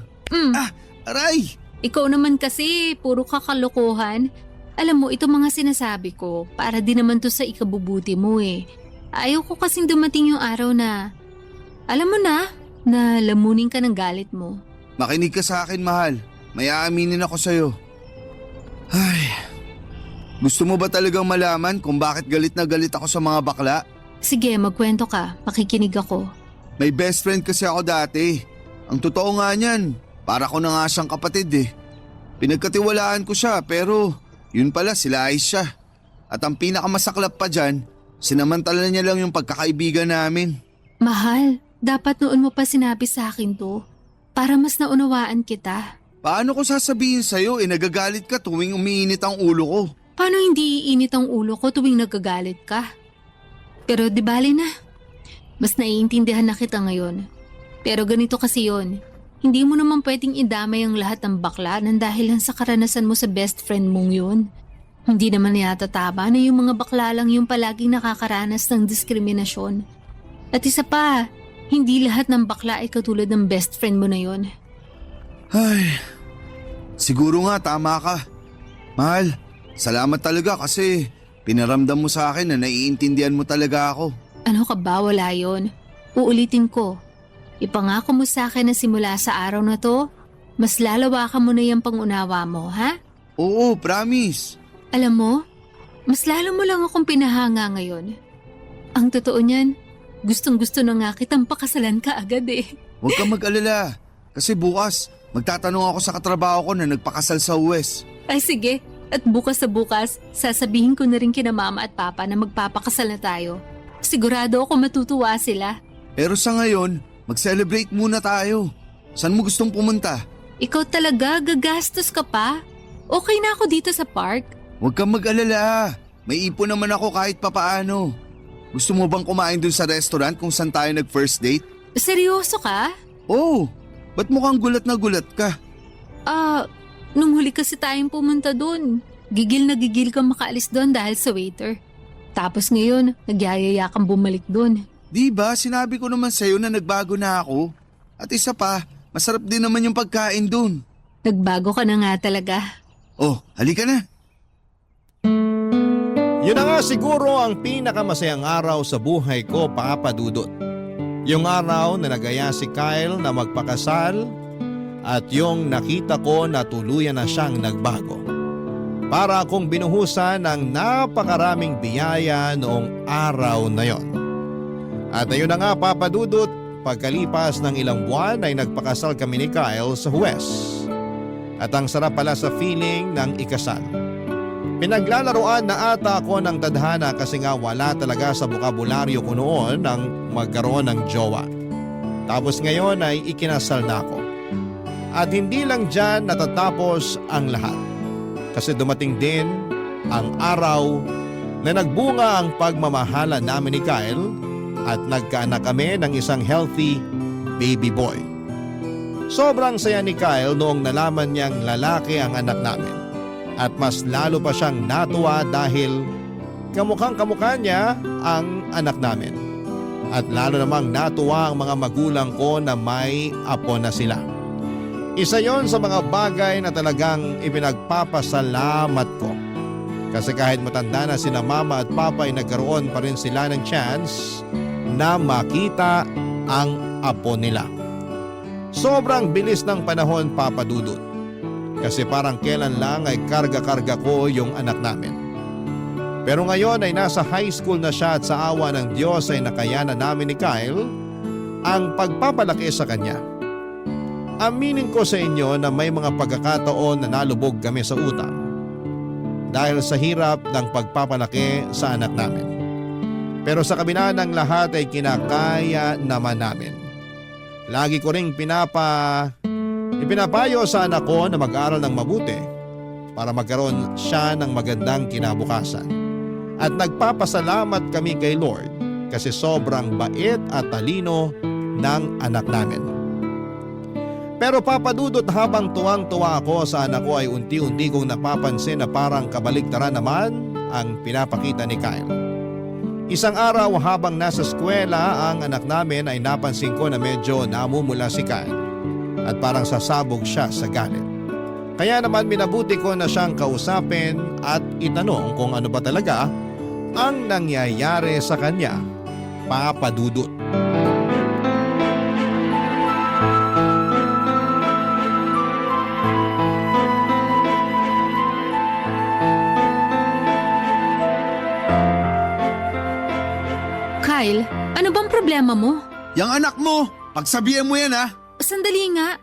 Aray! Ikaw naman kasi, puro kakalokohan. Alam mo, ito mga sinasabi ko, para din naman to sa ikabubuti mo eh. Ayaw ko kasing dumating yung araw na, alam mo na lamunin ka ng galit mo. Makinig ka sa akin, mahal. May aaminin ako sa'yo. Ay, gusto mo ba talagang malaman kung bakit galit na galit ako sa mga bakla? Sige, magkwento ka. Makikinig ako. May best friend kasi ako dati. Ang totoo nga niyan, para ko na nga siyang kapatid eh. Pinagkatiwalaan ko siya pero yun pala sila ay siya. At ang pinakamasaklap pa dyan, sinamantala niya lang yung pagkakaibigan namin. Mahal, dapat noon mo pa sinabi sa akin to para mas naunawaan kita. Paano ko sasabihin sa'yo nagagalit ka tuwing umiinit ang ulo ko? Paano hindi iinit ang ulo ko tuwing nagagalit ka? Pero di bali na. Mas naiintindihan na kita ngayon. Pero ganito kasi yon. Hindi mo naman pwedeng idamay ang lahat ng bakla nang dahilan sa karanasan mo sa best friend mong yun. Hindi naman yata tama na yung mga bakla lang yung palaging nakakaranas ng diskriminasyon. At isa pa, hindi lahat ng bakla ay katulad ng best friend mo na yun. Ay, siguro nga tama ka. Mahal, salamat talaga kasi pinaramdam mo sa akin na naiintindihan mo talaga ako. Ano ka ba? Wala yun. Uulitin ko. Ipangako mo sa akin na simula sa araw na to, mas lalawakan mo na yung pangunawa mo, ha? Oo, promise. Alam mo, mas lalo mo lang akong pinahanga ngayon. Ang totoo niyan, gustong-gusto na nga kitang pakasalan ka agad eh. Huwag kang mag-alala. Kasi bukas, magtatanong ako sa katrabaho ko na nagpakasal sa US. Ay sige, at bukas sa bukas, sasabihin ko na rin kina mama at papa na magpapakasal na tayo. Sigurado ako matutuwa sila. Pero sa ngayon, mag-celebrate muna tayo. Saan mo gustong pumunta? Ikaw talaga, gagastos ka pa? Okay na ako dito sa park. Huwag kang mag-alala. May ipon naman ako kahit papaano. Gusto mo bang kumain dun sa restaurant kung saan tayo nag-first date? Seryoso ka? Oo. Ba't mukhang gulat na gulat ka? Nung huli kasi tayong pumunta doon, gigil na gigil kang makaalis doon dahil sa waiter. Tapos ngayon, nagyayaya kang bumalik doon. Di ba, sinabi ko naman sa'yo na nagbago na ako. At isa pa, masarap din naman yung pagkain dun. Nagbago ka na nga talaga. Oh, halika na. Yun na nga siguro ang pinakamasayang araw sa buhay ko, Papa Dudut. Yung araw na nagaya si Kyle na magpakasal at yung nakita ko na tuluyan na siyang nagbago. Para akong binuhusan ng napakaraming biyaya noong araw na yon. At ayun na nga, Papa Dudut, pagkalipas ng ilang buwan ay nagpakasal kami ni Kyle sa Huwes. At ang sarap pala sa feeling ng ikasal. Pinaglalaroan na ata ako ng tadhana kasi nga wala talaga sa bukabularyo ko noon ng magkaroon ng jowa. Tapos ngayon ay ikinasal na ako. At hindi lang dyan natatapos ang lahat. Kasi dumating din ang araw na nagbunga ang pagmamahalan namin ni Kyle at nagkaanak kami ng isang healthy baby boy. Sobrang saya ni Kyle noong nalaman niyang lalaki ang anak namin. At mas lalo pa siyang natuwa dahil kamukhang kamukha niya ang anak namin. At lalo namang natuwa ang mga magulang ko na may apo na sila. Isa yon sa mga bagay na talagang ipinagpapasalamat ko. Kasi kahit matanda na sina mama at papa ay nagkaroon pa rin sila ng chance na makita ang apo nila. Sobrang bilis ng panahon, Papa Dudut. Kasi parang kailan lang ay karga-karga ko yung anak namin. Pero ngayon ay nasa high school na siya at sa awa ng Diyos ay nakayanan namin ni Kyle ang pagpapalaki sa kanya. Aminin ko sa inyo na may mga pagkakataon na nalubog kami sa utang dahil sa hirap ng pagpapalaki sa anak namin. Pero sa kabila ng lahat ay kinakaya naman namin. Lagi ko ring ipinapayo sa anak ko na mag-aral ng mabuti para magkaroon siya ng magandang kinabukasan. At nagpapasalamat kami kay Lord kasi sobrang bait at talino ng anak namin. Pero Papa Dudut, habang tuwang-tuwa ako sa anak ko ay unti-unti kong napapansin na parang kabaligtaran naman ang pinapakita ni Kyle. Isang araw habang nasa eskwela ang anak namin ay napansin ko na medyo namumula si Kyle at parang sasabog siya sa galit. Kaya naman minabuti ko na siyang kausapin at itanong kung ano ba talaga ang nangyayari sa kanya, Papa Dudut. Kyle, ano bang problema mo? Yang anak mo, pagsabihan mo yan ha. Sandali nga.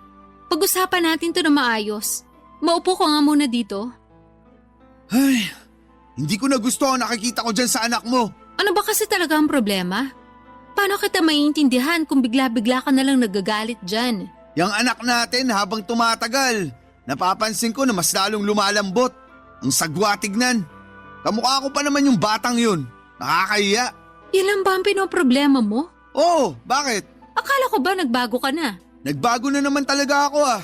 Pag-usapan natin to na maayos. Maupo ko nga muna dito. Ay, hindi ko na gusto ang nakikita ko dyan sa anak mo. Ano ba kasi talaga ang problema? Paano kita maiintindihan kung bigla-bigla ka na lang nagagalit dyan? Yang anak natin habang tumatagal, napapansin ko na mas lalong lumalambot. Ang sagwa tignan. Kamukha ko pa naman yung batang yun. Nakakahiya. Yan lang ba ang pinoproblema mo? Oo, bakit? Akala ko ba nagbago ka na? Nagbago na naman talaga ako ah.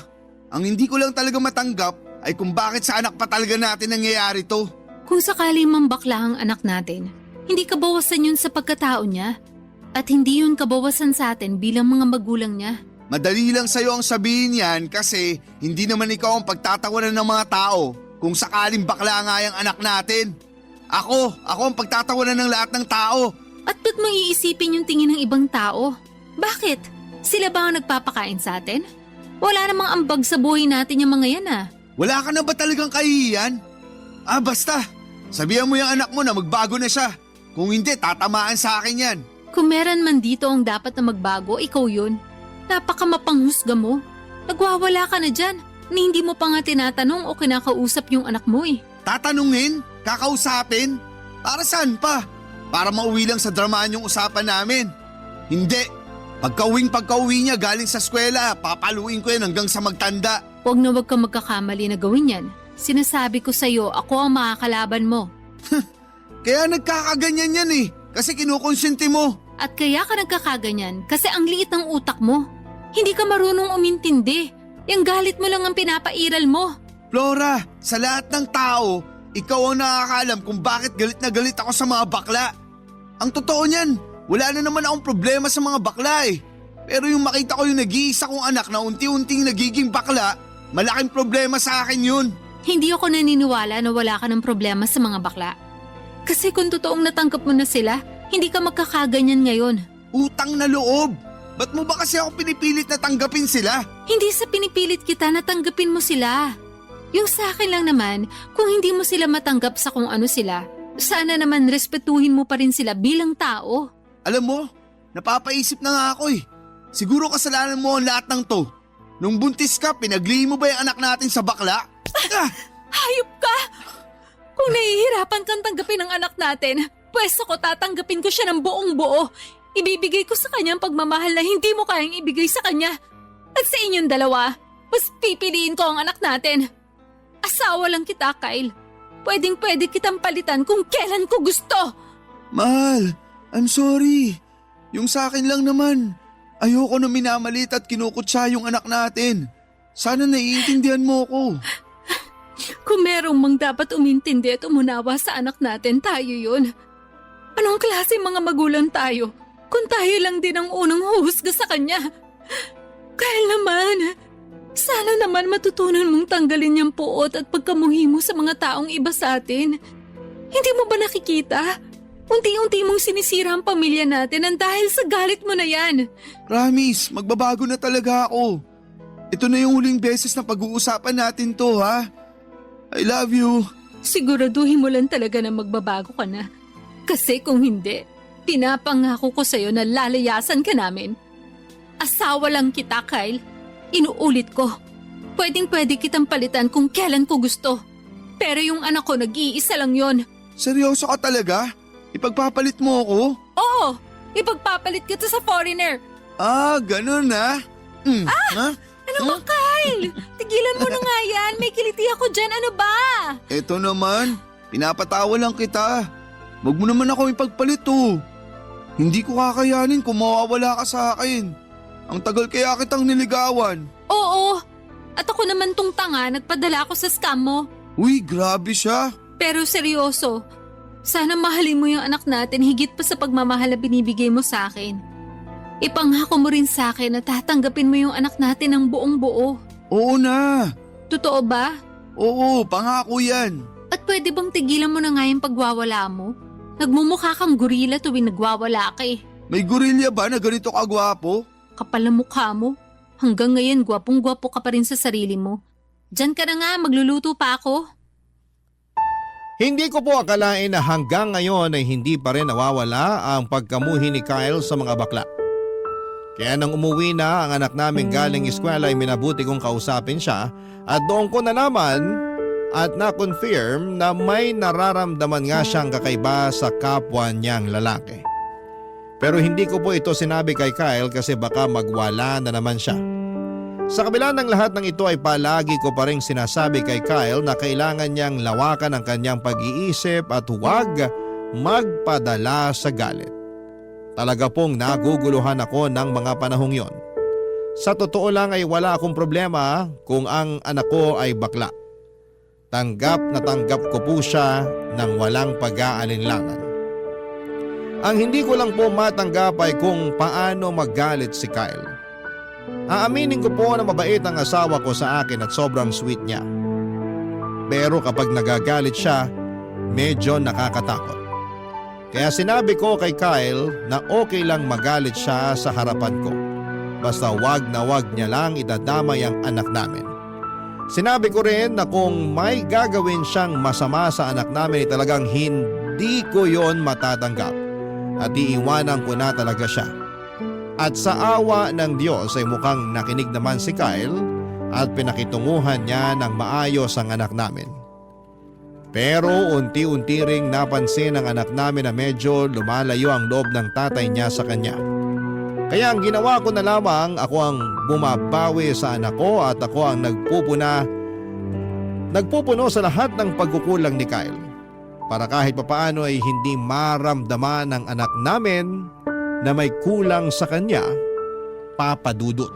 Ang hindi ko lang talaga matanggap ay kung bakit sa anak pa talaga natin nangyayari to. Kung sakali mang bakla ang anak natin, hindi kabawasan yun sa pagkatao niya. At hindi yun kabawasan sa atin bilang mga magulang niya. Madali lang sa'yo ang sabihin yan kasi hindi naman ikaw ang pagtatawanan ng mga tao kung sakaling bakla nga yung anak natin. Ako ang pagtatawanan ng lahat ng tao. At ba't mo iisipin yung tingin ng ibang tao? Bakit? Sila ba ang nagpapakain sa atin? Wala namang ambag sa buhay natin yung mga yan ah. Wala ka na ba talagang kahihiyan? Basta. Sabihan mo yung anak mo na magbago na siya. Kung hindi, tatamaan sa akin yan. Kung meron man dito ang dapat na magbago, ikaw yun. Napakamapanghusga mo. Nagwawala ka na dyan na hindi mo pa nga tinatanong o kinakausap yung anak mo eh. Tatanungin? Kakausapin? Para saan pa? Para mauwi lang sa dramaan yung usapan namin. Hindi. Pagka-uwi niya galing sa eskwela, papaluin ko yan hanggang sa magtanda. Huwag na huwag kang magkakamali na gawin yan. Sinasabi ko sa'yo, ako ang makakalaban mo. Kaya nagkakaganyan yan eh, kasi kinukonsente mo. At kaya ka nagkakaganyan kasi ang liit ng utak mo. Hindi ka marunong umintindi. Yung galit mo lang ang pinapairal mo. Flora, sa lahat ng tao, ikaw ang nakakaalam kung bakit galit na galit ako sa mga bakla. Ang totoo niyan, wala na naman akong problema sa mga bakla eh. Pero yung makita ko yung nag-iisa kong anak na unti-unting nagiging bakla, malaking problema sa akin yun. Hindi ako naniniwala na wala ka ng problema sa mga bakla. Kasi kung totoong natanggap mo na sila, hindi ka magkakaganyan ngayon. Utang na loob. Ba't mo ba kasi ako pinipilit na tanggapin sila? Hindi sa pinipilit kita na tanggapin mo sila. Yung sa akin lang naman, kung hindi mo sila matanggap sa kung ano sila, sana naman respetuhin mo pa rin sila bilang tao. Alam mo, napapaisip na nga ako eh. Siguro kasalanan mo ang lahat ng to. Nung buntis ka, pinaglihi mo ba yung anak natin sa bakla? Hayop ka! Kung nahihirapan kang tanggapin ang anak natin, pwes ako tatanggapin ko siya ng buong buo. Ibibigay ko sa kanya ang pagmamahal na hindi mo kayang ibigay sa kanya. At sa inyong dalawa, mas pipiliin ko ang anak natin. Asawa lang kita, Kyle. Pwedeng-pwede kitang palitan kung kailan ko gusto. Mahal, I'm sorry. Yung sa akin lang naman. Ayoko na minamalit at kinukutsa yung anak natin. Sana naiintindihan mo ko. Kung merong mang dapat umintindi at umunawa sa anak natin, tayo yun. Anong klase mga magulang tayo? Kung tayo lang din ang unang huhusga sa kanya. Kyle naman, sana naman matutunan mong tanggalin yung puot at pagkamuhi mo sa mga taong iba sa atin. Hindi mo ba nakikita? Unti-unti mong sinisira ang pamilya natin ang dahil sa galit mo na yan. Promise, magbabago na talaga ako. Ito na yung huling beses na pag-uusapan natin to, ha? I love you. Siguraduhin mo lang talaga na magbabago ka na. Kasi kung hindi, pinapangako ko sa'yo na lalayasan ka namin. Asawa lang kita, Kyle. Inuulit ko. Pwedeng-pwede kitang palitan kung kailan ko gusto. Pero yung anak ko nag-iisa lang yon. Seryoso ka talaga? Ipagpapalit mo ako? Oo! Ipagpapalit kita sa foreigner. Ah, ganun ha? Ha? Ano ba, Kyle? Tigilan mo na nga yan. May kiliti ako dyan. Ano ba? Eto naman, pinapatawa lang kita. Wag mo naman ako ipagpalit oh. Hindi ko kakayanin kung mawawala ka sa akin. Ang tagal kaya kitang niligawan. Oo. At ako naman tong tanga, nagpadala ako sa scam mo. Uy, grabe siya. Pero seryoso, sana mahalin mo yung anak natin higit pa sa pagmamahal na binibigay mo sa akin. Ipangako mo rin sa akin na tatanggapin mo yung anak natin ng buong buo. Oo na. Totoo ba? Oo, pangako yan. At pwede bang tigilan mo na nga yung pagwawala mo? Nagmumukha kang gorila tuwing nagwawala ka eh. May gorilya ba na ganito kagwapo? Kapal ang mukha mo. Hanggang ngayon, gwapong-gwapo ka pa rin sa sarili mo. Diyan ka na nga, magluluto pa ako. Hindi ko po akalain na hanggang ngayon ay hindi pa rin nawawala ang pagkamuhi ni Kyle sa mga bakla. Kaya nang umuwi na ang anak namin galing eskwela ay minabuti kong kausapin siya at doon ko nalaman at na-confirm na may nararamdaman nga siyang kakaiba sa kapwa niyang lalaki. Pero hindi ko po ito sinabi kay Kyle kasi baka magwala na naman siya. Sa kabila ng lahat ng ito ay palagi ko pa rin sinasabi kay Kyle na kailangan niyang lawakan ang kanyang pag-iisip at huwag magpadala sa galit. Talaga pong naguguluhan ako ng mga panahong yon. Sa totoo lang ay wala akong problema kung ang anak ko ay bakla. Tanggap na tanggap ko po siya ng walang pag-aalinlangan. Ang hindi ko lang po matanggap ay kung paano magalit si Kyle. Aaminin ko po na mabait ang asawa ko sa akin at sobrang sweet niya. Pero kapag nagagalit siya, medyo nakakatakot. Kaya sinabi ko kay Kyle na okay lang magalit siya sa harapan ko. Basta wag na wag niya lang idadamay ang anak namin. Sinabi ko rin na kung may gagawin siyang masama sa anak namin ay talagang hindi ko yon matatanggap at iiwanan ko na talaga siya. At sa awa ng Diyos ay mukhang nakinig naman si Kyle at pinakitunguhan niya ng maayos ang anak namin. Pero unti-unti ring napansin ng anak namin na medyo lumalayo ang loob ng tatay niya sa kanya. Kaya ang ginawa ko na lamang, ako ang bumabawi sa anak ko at ako ang nagpupuno sa lahat ng pagkukulang ni Kyle. Para kahit papaano ay hindi maramdaman ng anak namin na may kulang sa kanya, Papa Dudut.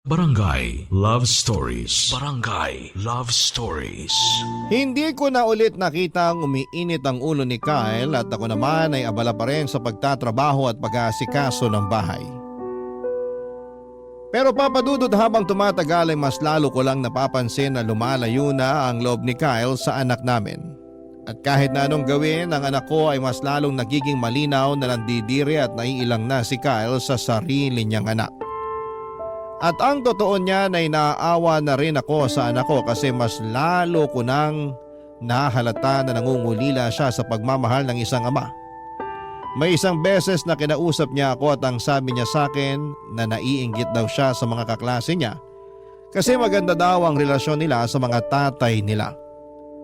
Barangay Love Stories. Barangay Love Stories. Hindi ko na ulit nakitang umiinit ang ulo ni Kyle at ako naman ay abala pa rin sa pagtatrabaho at pag-aasikaso ng bahay. Pero Papa Dudut, habang tumatagal ay mas lalo ko lang napapansin na lumalayo na ang loob ni Kyle sa anak namin. At kahit na anong gawin, ang anak ko ay mas lalong nagiging malinaw na nandidiri at naiilang na si Kyle sa sarili niyang anak. At ang totoo niyan ay naaawa na rin ako sa anak ko kasi mas lalo ko nang nahalata na nangungulila siya sa pagmamahal ng isang ama. May isang beses na kinausap niya ako at ang sabi niya sa akin na naiinggit daw siya sa mga kaklase niya kasi maganda daw ang relasyon nila sa mga tatay nila.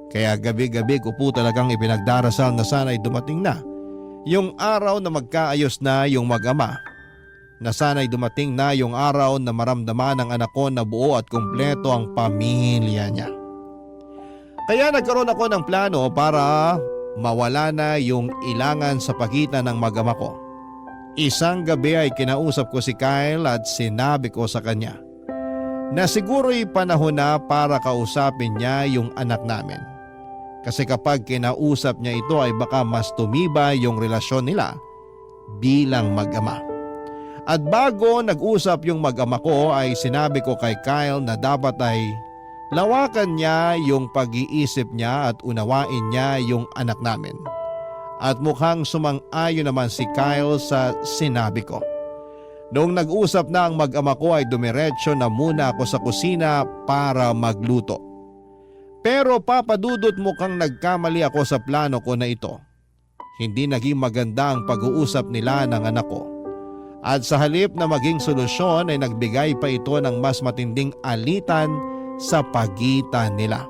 Kaya gabi-gabi ko po talagang ipinagdarasal na sana'y dumating na yung araw na magkaayos na yung mag-ama. Na sana'y dumating na yung araw na maramdaman ng anak ko na buo at kumpleto ang pamilya niya. Kaya nagkaroon ako ng plano para mawala na yung ilangan sa pagitan ng mag-ama ko. Isang gabi ay kinausap ko si Kyle at sinabi ko sa kanya na siguro'y panahon na para kausapin niya yung anak namin. Kasi kapag kinausap niya ito ay baka mas tumibay yung relasyon nila bilang mag-ama. At bago nag-usap yung mag-ama ko ay sinabi ko kay Kyle na dapat ay lawakan niya yung pag-iisip niya at unawain niya yung anak namin. At mukhang sumang-ayon naman si Kyle sa sinabi ko. Noong nag-usap na ang mag-ama ko ay dumiretso na muna ako sa kusina para magluto. Pero Papa Dudut, mukhang nagkamali ako sa plano ko na ito. Hindi naging maganda ang pag-uusap nila ng anak ko. At sa halip na maging solusyon ay nagbigay pa ito ng mas matinding alitan sa pagitan nila.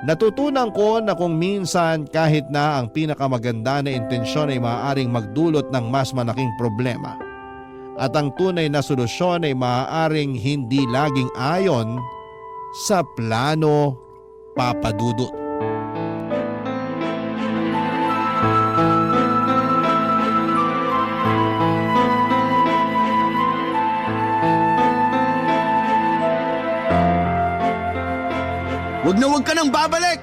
Natutunan ko na kung minsan kahit na ang pinakamaganda na intensyon ay maaaring magdulot ng mas malaking problema. At ang tunay na solusyon ay maaaring hindi laging ayon sa plano, Papa Dudut. Huwag ka nang babalik!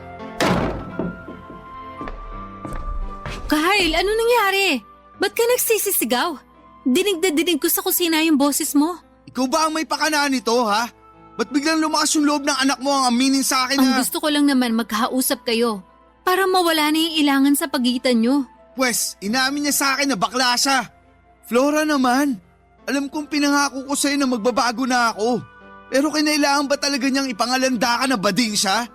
Kyle, ano nangyari? Ba't ka nagsisisigaw? Dinig na dinig ko sa kusina yung boses mo. Ikaw ba ang may pakana nito, ha? Ba't biglang lumakas yung loob ng anak mo ang aminin sa akin Ang na… gusto ko lang naman magkausap kayo para mawala na yung ilangan sa pagitan nyo. Pwes, inamin niya sa akin na bakla siya. Flora naman, alam kong pinangako ko sa'yo na magbabago na ako. Pero kinailangan ba talaga niyang ipangalanda ka na bading siya?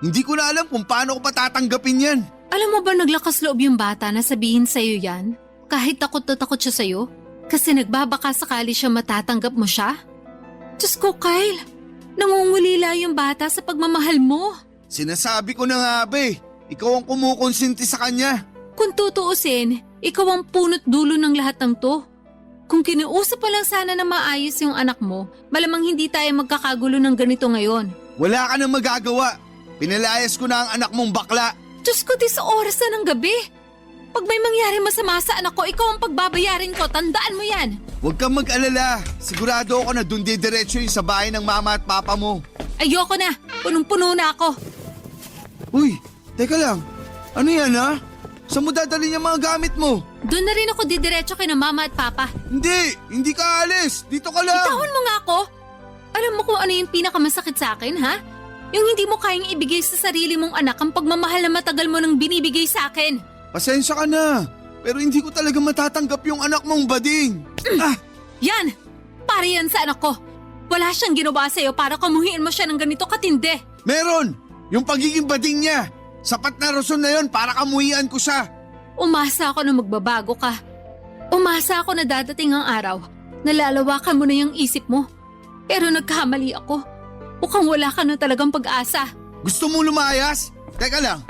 Hindi ko na alam kung paano ko patatanggapin yan. Alam mo ba naglakas loob yung bata na sabihin sa'yo yan? Kahit takot na takot siya sa'yo? Kasi nagbabaka sakali siya matatanggap mo siya? Diyos ko, Kyle, nangungulila yung bata sa pagmamahal mo. Sinasabi ko na nga ba eh, ikaw ang kumukonsinti sa kanya. Kung tutuusin, ikaw ang punot dulo ng lahat ng to. Kung kinausap pa lang sana na maayos yung anak mo, malamang hindi tayo magkakagulo ng ganito ngayon. Wala ka nang magagawa. Pinalayas ko na ang anak mong bakla. Diyos ko, di sa oras na ng gabi. Pag may mangyari masama sa anak ko, ikaw ang pagbabayarin ko. Tandaan mo yan. Huwag kang mag-alala. Sigurado ako na doon didiretso yung sa bahay ng mama at papa mo. Ayoko na. Punong-puno na ako. Uy, teka lang. Ano yan ha? Saan mo dadalhin yung mga gamit mo? Doon na rin ako didiretso kay na mama at papa. Hindi ka alis. Dito ka lang. Bitawan mo nga ako. Alam mo kung ano yung pinakamasakit sa akin, ha? Yung hindi mo kayang ibigay sa sarili mong anak ang pagmamahal na matagal mo nang binibigay sa akin. Pasensya ka na. Pero hindi ko talaga matatanggap yung anak mong bading. Yan! Para yan sa anak ko. Wala siyang ginawa sa'yo para kamuhiin mo siya ng ganito katindi. Meron! Yung pagiging bading niya. Sapat na rason na yon para kamuhian ko siya. Umasa ako na magbabago ka. Umasa ako na dadating ang araw na lalawakan mo na yung isip mo. Pero nagkamali ako. Mukhang wala ka na talagang pag-asa. Gusto mo lumayas? Teka lang.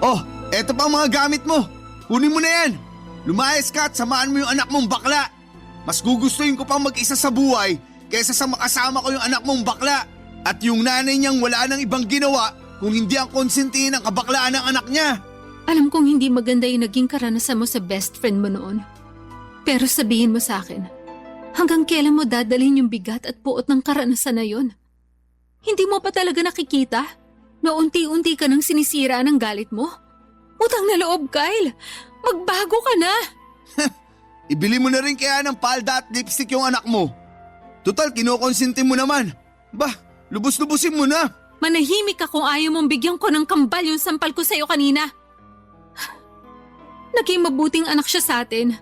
Oh, eto pa ang mga gamit mo. Kunin mo na yan. Lumayas ka at samaan mo yung anak mong bakla. Mas gugustuhin ko pang mag-isa sa buhay kaysa sa makasama ko yung anak mong bakla. At yung nanay niyang wala nang ibang ginawa kung hindi ang konsentihin ng kabaklaan ng anak niya. Alam kong hindi maganda yung naging karanasan mo sa best friend mo noon. Pero sabihin mo sa akin, hanggang kailan mo dadalhin yung bigat at puot ng karanasan na yun? Hindi mo pa talaga nakikita na unti-unti ka nang sinisira ng galit mo? Utang na loob, Kyle. Magbago ka na. Ibili mo na rin kaya ng palda at lipstick yung anak mo. Total, kinokonsente mo naman. Bah, lubos-lubusin mo na. Manahimik ka kung ayaw mong bigyan ko ng kambal yung sampal ko sa'yo kanina. Naging mabuting anak siya sa atin.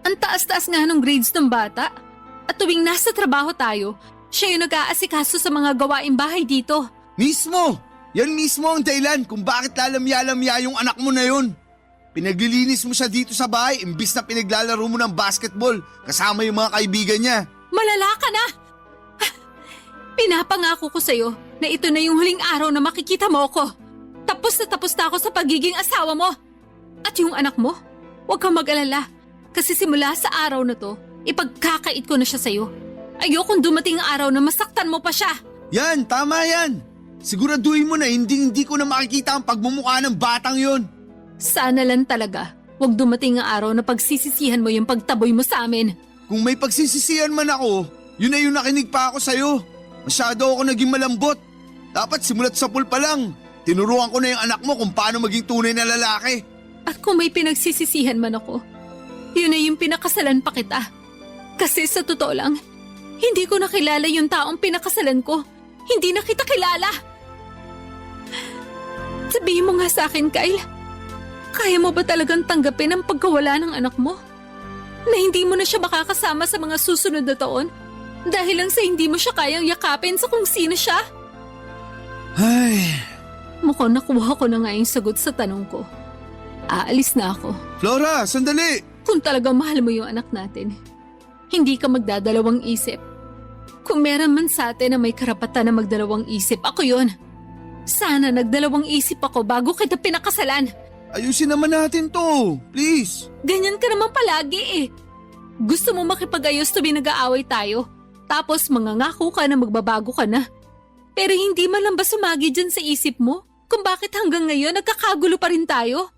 Ang taas-taas nga ng grades ng bata. At tuwing nasa trabaho tayo, siya yung nag-aasikaso sa mga gawaing bahay dito. Mismo! Yan mismo ang dahilan kung bakit lalamya-lamya yung anak mo na yun. Pinaglilinis mo siya dito sa bahay imbis na pinaglalaro mo ng basketball kasama yung mga kaibigan niya. Malala ka na! Pinapangako ko sa'yo na ito na yung huling araw na makikita mo ako. Tapos na ako sa pagiging asawa mo. At yung anak mo, huwag kang mag-alala. Kasi simula sa araw na to, ipagkakait ko na siya sa'yo. Ayokong dumating ang araw na masaktan mo pa siya. Yan, tama yan. Siguraduhin mo na hindi ko na makikita ang pagmumukha ng batang yon. Sana lang talaga, huwag dumating ang araw na pagsisisihan mo yung pagtaboy mo sa amin. Kung may pagsisisihan man ako, yun na yung nakinig pa ako sa'yo. Masyado ako naging malambot. Dapat simulat sa pool pa lang. Tinuruan ko na yung anak mo kung paano maging tunay na lalaki. At kung may pinagsisisihan man ako, yun na yung pinakasalan pa kita. Kasi sa totoo lang, hindi ko nakilala yung taong pinakasalan ko. Hindi na kita kilala. Sabihin mo nga sa akin, Kyle. Kaya mo ba talagang tanggapin ang pagkawala ng anak mo? Na hindi mo na siya makakasama sa mga susunod na taon? Dahil lang sa hindi mo siya kayang yakapin sa kung sino siya? Ay, mukhang nakuha ko na nga yung sagot sa tanong ko. Aalis na ako. Flora, sandali! Kung talagang mahal mo yung anak natin, hindi ka magdadalawang isip. Kung meron man sa atin na may karapatan na magdalawang isip, ako yun. Sana nagdalawang isip ako bago kita pinakasalan. Ayusin naman natin to, please. Ganyan ka naman palagi eh. Gusto mo makipag-ayos tuwing nag-aaway tayo, tapos mangangako ka na magbabago ka na. Pero hindi man lang ba sumagi dyan sa isip mo kung bakit hanggang ngayon nagkakagulo pa rin tayo?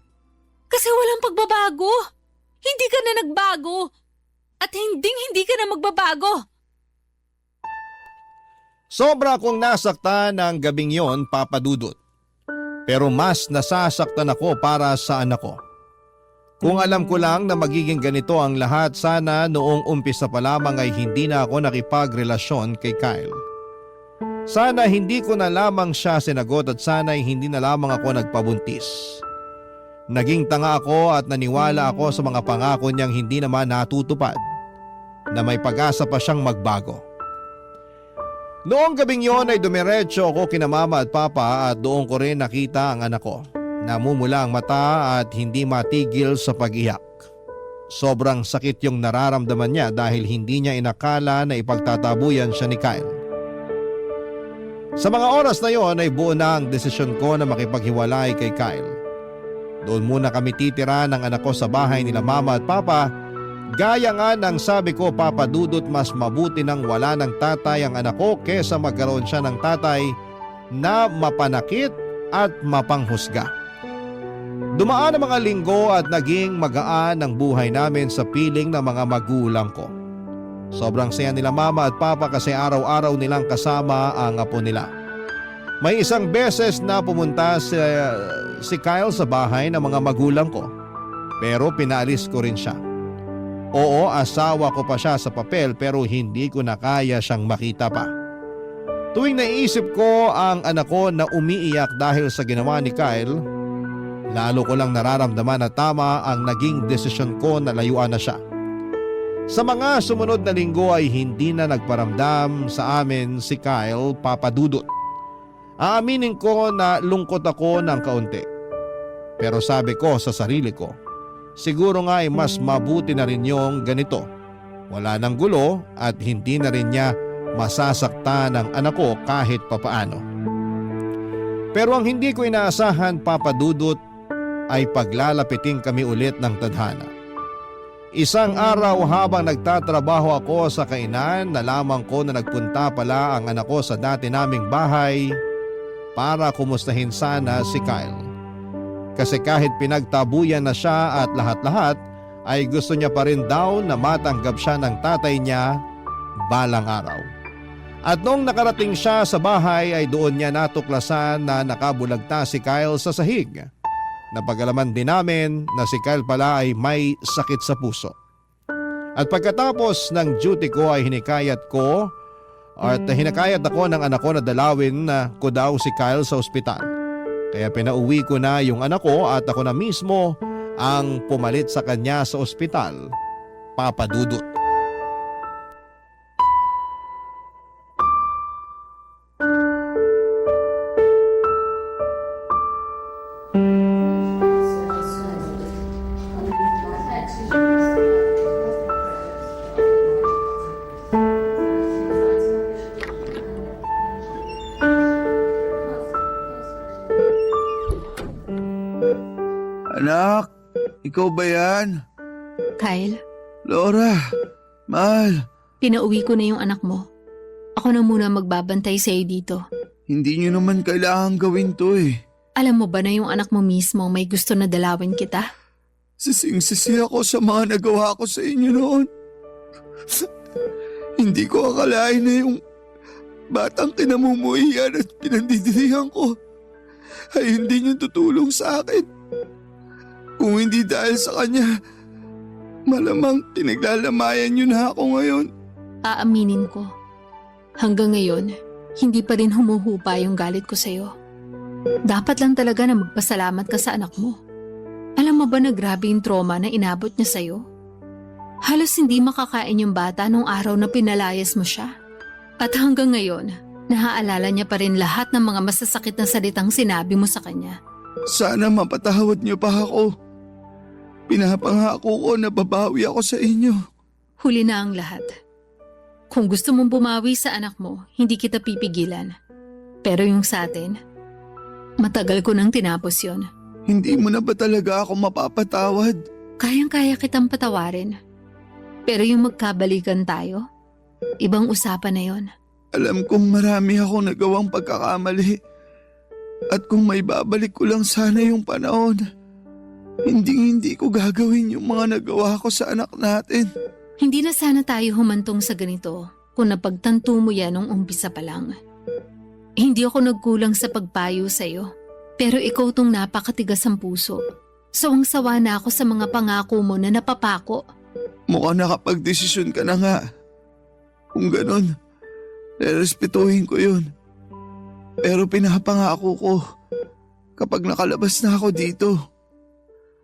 Kasi walang pagbabago. Hindi ka na nagbago. At hindi ka na magbabago. Sobra akong nasaktan ng gabing yon, Papa Dudut. Pero mas nasasaktan ako para sa anak ko. Kung alam ko lang na magiging ganito ang lahat, sana noong umpisa pa lamang ay hindi na ako nakipagrelasyon kay Kyle. Sana hindi ko na lamang siya sinagot at sana ay hindi na lamang ako nagpabuntis. Naging tanga ako at naniwala ako sa mga pangako niyang hindi naman natutupad, na may pag-asa pa siyang magbago. Noong gabing yon ay dumiretso ako kina mama at papa at doon ko rin nakita ang anak ko. Namumula ang mata at hindi matigil sa pag-iyak. Sobrang sakit yung nararamdaman niya dahil hindi niya inakala na ipagtatabuyan siya ni Kyle. Sa mga oras na yon ay buo na ang desisyon ko na makipaghiwalay kay Kyle. Doon muna kami titira ng anak ko sa bahay nila mama at papa. Gaya nga ng sabi ko, Papa Dudut, mas mabuti nang wala ng tatay ang anak ko kesa magkaroon siya ng tatay na mapanakit at mapanghusga. Dumaan ang mga linggo at naging magaan ang buhay namin sa piling ng mga magulang ko. Sobrang saya nila mama at papa kasi araw-araw nilang kasama ang apo nila. May isang beses na pumunta si Kyle sa bahay ng mga magulang ko, pero pinaalis ko rin siya. Oo, asawa ko pa siya sa papel pero hindi ko na kaya siyang makita pa. Tuwing naisip ko ang anak ko na umiiyak dahil sa ginawa ni Kyle, lalo ko lang nararamdaman na tama ang naging desisyon ko na layuan na siya. Sa mga sumunod na linggo ay hindi na nagparamdam sa amin si Kyle, Papa Dudut. Aaminin ko na lungkot ako ng kaunti. Pero sabi ko sa sarili ko, siguro nga ay mas mabuti na rin yung ganito. Wala nang gulo at hindi na rin niya masasaktan ang anak ko kahit papaano. Pero ang hindi ko inaasahan, Papa Dudut, ay paglalapitin kami ulit ng tadhana. Isang araw habang nagtatrabaho ako sa kainan, nalaman ko na nagpunta pala ang anak ko sa dati naming bahay para kumustahin sana si Kyle. Kasi kahit pinagtabuyan na siya at lahat-lahat, ay gusto niya pa rin daw na matanggap siya ng tatay niya balang araw. At nung nakarating siya sa bahay ay doon niya natuklasan na nakabulagta si Kyle sa sahig. Napagalaman din namin na si Kyle pala ay may sakit sa puso. At pagkatapos ng duty ko ay hinakayat ako ng anak ko na dalawin ko daw si Kyle sa ospital. Kaya pinauwi ko na yung anak ko at ako na mismo ang pumalit sa kanya sa ospital, Papa Dudut. Anak, ikaw ba yan? Kyle, Laura, mahal, pinauwi ko na yung anak mo. Ako na muna magbabantay sa'yo dito. hindi nyo naman kailangan gawin to eh. Alam mo ba na yung anak mo mismo may gusto na dalawin kita? Sising-sisi ako sa mga nagawa ko sa inyo noon. Hindi ko akalain na yung batang kinamumuhian at pinandidirihan ko ay hindi niyo tutulong sa akin. Kung hindi dahil sa kanya, malamang pinaglalamayan niyo na ako ngayon. Aaminin ko. Hanggang ngayon, hindi pa rin humuhupa yung galit ko sa'yo. Dapat lang talaga na magpasalamat ka sa anak mo. Alam mo ba na grabe yung trauma na inabot niya sa'yo? Halos hindi makakain yung bata nung araw na pinalayas mo siya. At hanggang ngayon, naaalala niya pa rin lahat ng mga masasakit na salitang sinabi mo sa kanya. Sana mapatawad niyo pa ako. Pinapangako ko na babawi ako sa inyo. Huli na ang lahat. Kung gusto mong bumawi sa anak mo, hindi kita pipigilan. Pero yung sa atin, matagal ko nang tinapos yon. Hindi mo na ba talaga ako mapapatawad? Kayang-kaya kitang patawarin. Pero yung magkabalikan tayo, ibang usapan na yon. Alam kong marami akong nagawang pagkakamali. At kung may babalik ko lang sana yung panahon, hindi ko gagawin yung mga nagawa ko sa anak natin. Hindi na sana tayo humantong sa ganito kung napagtanto mo yan nung umpisa pa lang. Hindi ako nagkulang sa pagpayo sa'yo, pero ikaw tong napakatigas ang puso. Sawang-sawa na ako sa mga pangako mo na napapako. Mukhang nakapag-desisyon ka na nga. Kung ganon, rerespetuhin ko yun. Pero pinapangako ko, kapag nakalabas na ako dito,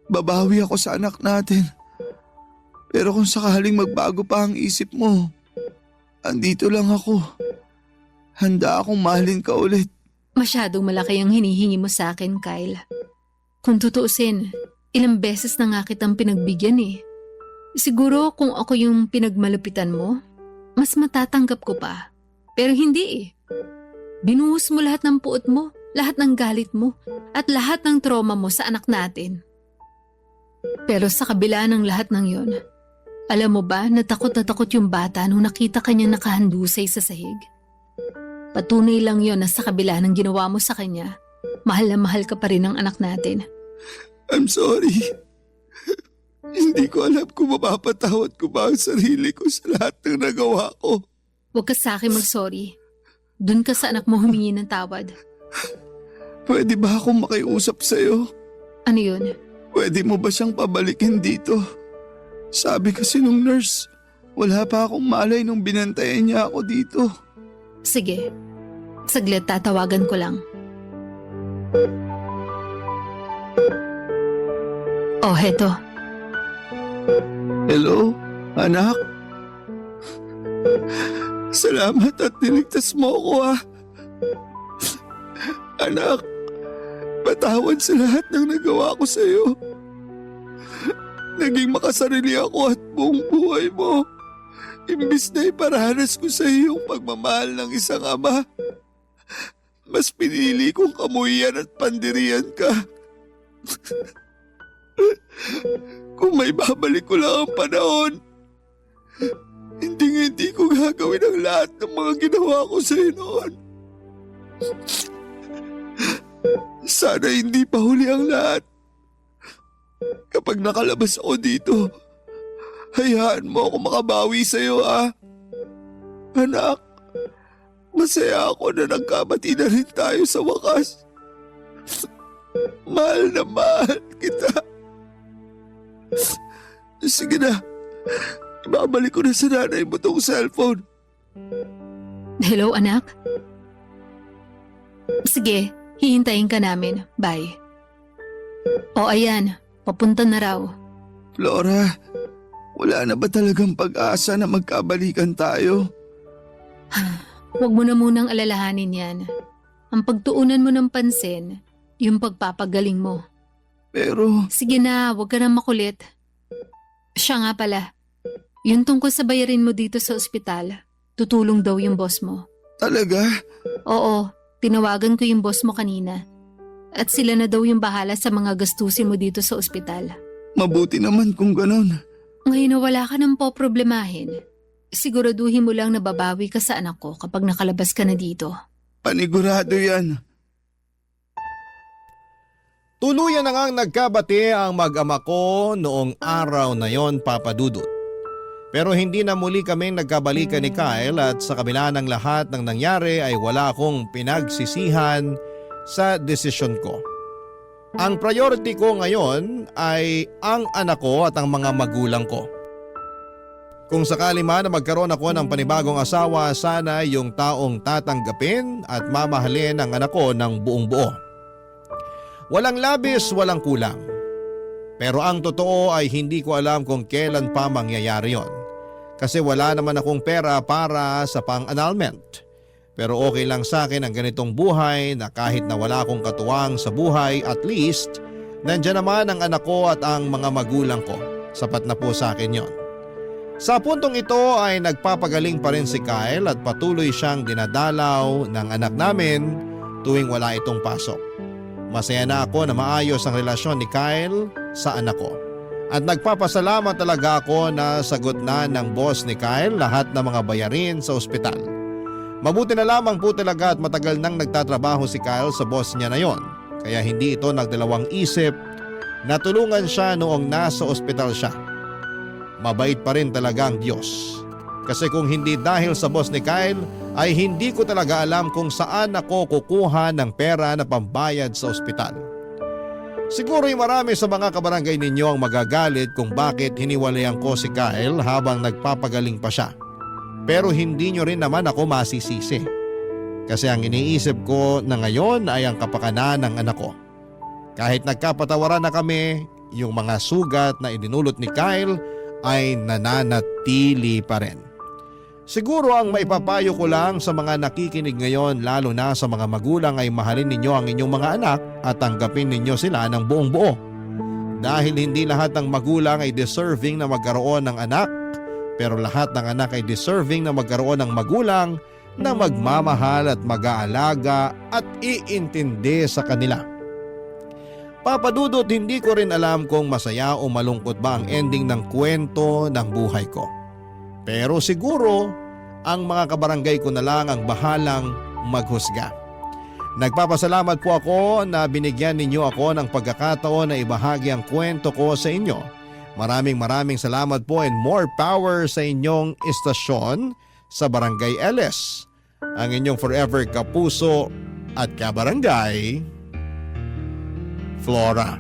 babawi ako sa anak natin. Pero kung sakaling magbago pa ang isip mo, andito lang ako. Handa akong mahalin ka ulit. Masyadong malaki ang hinihingi mo sa akin, Kyle. Kung tutuusin, ilang beses na nga kitang pinagbigyan eh. Siguro kung ako yung pinagmalupitan mo, mas matatanggap ko pa. Pero hindi eh. Binuhos mo lahat ng puot mo, lahat ng galit mo, at lahat ng trauma mo sa anak natin. Pero sa kabila ng lahat ng yon, alam mo ba na takot yung bata nung nakita kanyang nakahandusay sa sahig? Patunay lang yon na sa kabila ng ginawa mo sa kanya, mahal na mahal ka pa rin ng anak natin. I'm sorry. Hindi ko alam kung mapapatawad ko ba ang sarili ko sa lahat ng nagawa ko. Huwag ka sa akin mag-sorry. Doon ka sa anak mo humingi ng tawad. Pwede ba akong makiusap sa'yo? Ano yun? Pwede mo ba siyang pabalikin dito? Sabi kasi nung nurse, wala pa akong malay nung binantayan niya ako dito. Sige. Saglit, tatawagan ko lang. Oh, heto. Hello, anak? Salamat at niligtas mo ako ah. Anak, patawad sa lahat ng nagawa ko sa'yo. Naging makasarili ako at buong buhay mo. Imbis na iparanas ko sa iyo yung pagmamahal ng isang ama, mas pinili kong kamuhian at pandirian ka. Kung may babalik ko lang ang panahon, hindi ko gagawin ang lahat ng mga ginawa ko sa'yo noon. Sana hindi pa huli ang lahat. Kapag nakalabas ako dito, hayaan mo ako makabawi sa'yo, ah. Anak, masaya ako na nagkamati na rin tayo sa wakas. Mahal na mahal kita. Sige na, ibabalik ko na sa nanay mo tong cellphone. Hello, anak? Sige, hihintayin ka namin. Bye. O ayan, papunta na raw. Flora, wala na ba talagang pag-asa na magkabalikan tayo? Huwag mo na munang alalahanin yan. Ang pagtuunan mo ng pansin, yung pagpapagaling mo. Pero, Sige na, huwag ka na makulit. Siya nga pala, yung tungkol sa bayarin mo dito sa ospital, tutulong daw yung boss mo. talaga? Oo, tinawagan ko yung boss mo kanina. At sila na daw yung bahala sa mga gastusin mo dito sa ospital. Mabuti naman kung ganon. Ngayon na wala ka nang poproblemahin, siguraduhin mo lang na babawi ka sa anak ko kapag nakalabas ka na dito. Panigurado yan. Tuluyan na ngang nagkabati ang mag-ama ko noong araw na yon, Papa Dudut. Pero hindi na muli kaming nagkabalikan ni Kyle at sa kabila ng lahat ng nangyari ay wala akong pinagsisihan sa desisyon ko. Ang priority ko ngayon ay ang anak ko at ang mga magulang ko. Kung sakali man na magkaroon ako ng panibagong asawa, sana yung taong tatanggapin at mamahalin ang anak ko ng buong buo. Walang labis, walang kulang. Pero ang totoo ay hindi ko alam kung kailan pa mangyayari yon. Kasi wala naman akong pera para sa pang-annulment. Pero okay lang sa akin ang ganitong buhay na kahit na wala akong katuwang sa buhay, at least nandiyan naman ang anak ko at ang mga magulang ko. Sapat na po sa akin yon. Sa puntong ito ay nagpapagaling pa rin si Kyle at patuloy siyang dinadalaw ng anak namin tuwing wala itong pasok. Masaya na ako na maayos ang relasyon ni Kyle sa anak ko. At nagpapasalamat talaga ako na sagot na ng boss ni Kyle lahat ng mga bayarin sa ospital. Mabuti na lamang po talaga at matagal nang nagtatrabaho si Kyle sa boss niya na yon. Kaya hindi ito nagdalawang isip na tulungan siya noong nasa ospital siya. Mabait pa rin talaga ang Diyos. Kasi kung hindi dahil sa boss ni Kyle, ay hindi ko talaga alam kung saan ako kukuha ng pera na pambayad sa ospital. Siguro ay marami sa mga kabarangay ninyo ang magagalit kung bakit hiniwalayan ko si Kyle habang nagpapagaling pa siya. Pero hindi nyo rin naman ako masisisi. Kasi ang iniisip ko na ngayon ay ang kapakanan ng anak ko. Kahit nagkapatawaran na kami, yung mga sugat na idinulot ni Kyle ay nananatili pa rin. Siguro ang maipapayo ko lang sa mga nakikinig ngayon, lalo na sa mga magulang, ay mahalin ninyo ang inyong mga anak at tanggapin ninyo sila ng buong buo. Dahil hindi lahat ng magulang ay deserving na magkaroon ng anak, pero lahat ng anak ay deserving na magkaroon ng magulang na magmamahal at mag-aalaga at iintindi sa kanila. Papa Dudut, hindi ko rin alam kung masaya o malungkot ba ang ending ng kwento ng buhay ko. Pero siguro, ang mga kabarangay ko na lang ang bahalang maghusga. Nagpapasalamat po ako na binigyan ninyo ako ng pagkakataon na ibahagi ang kwento ko sa inyo. Maraming salamat po and more power sa inyong istasyon sa Barangay LS. Ang inyong forever kapuso at kabarangay, Flora.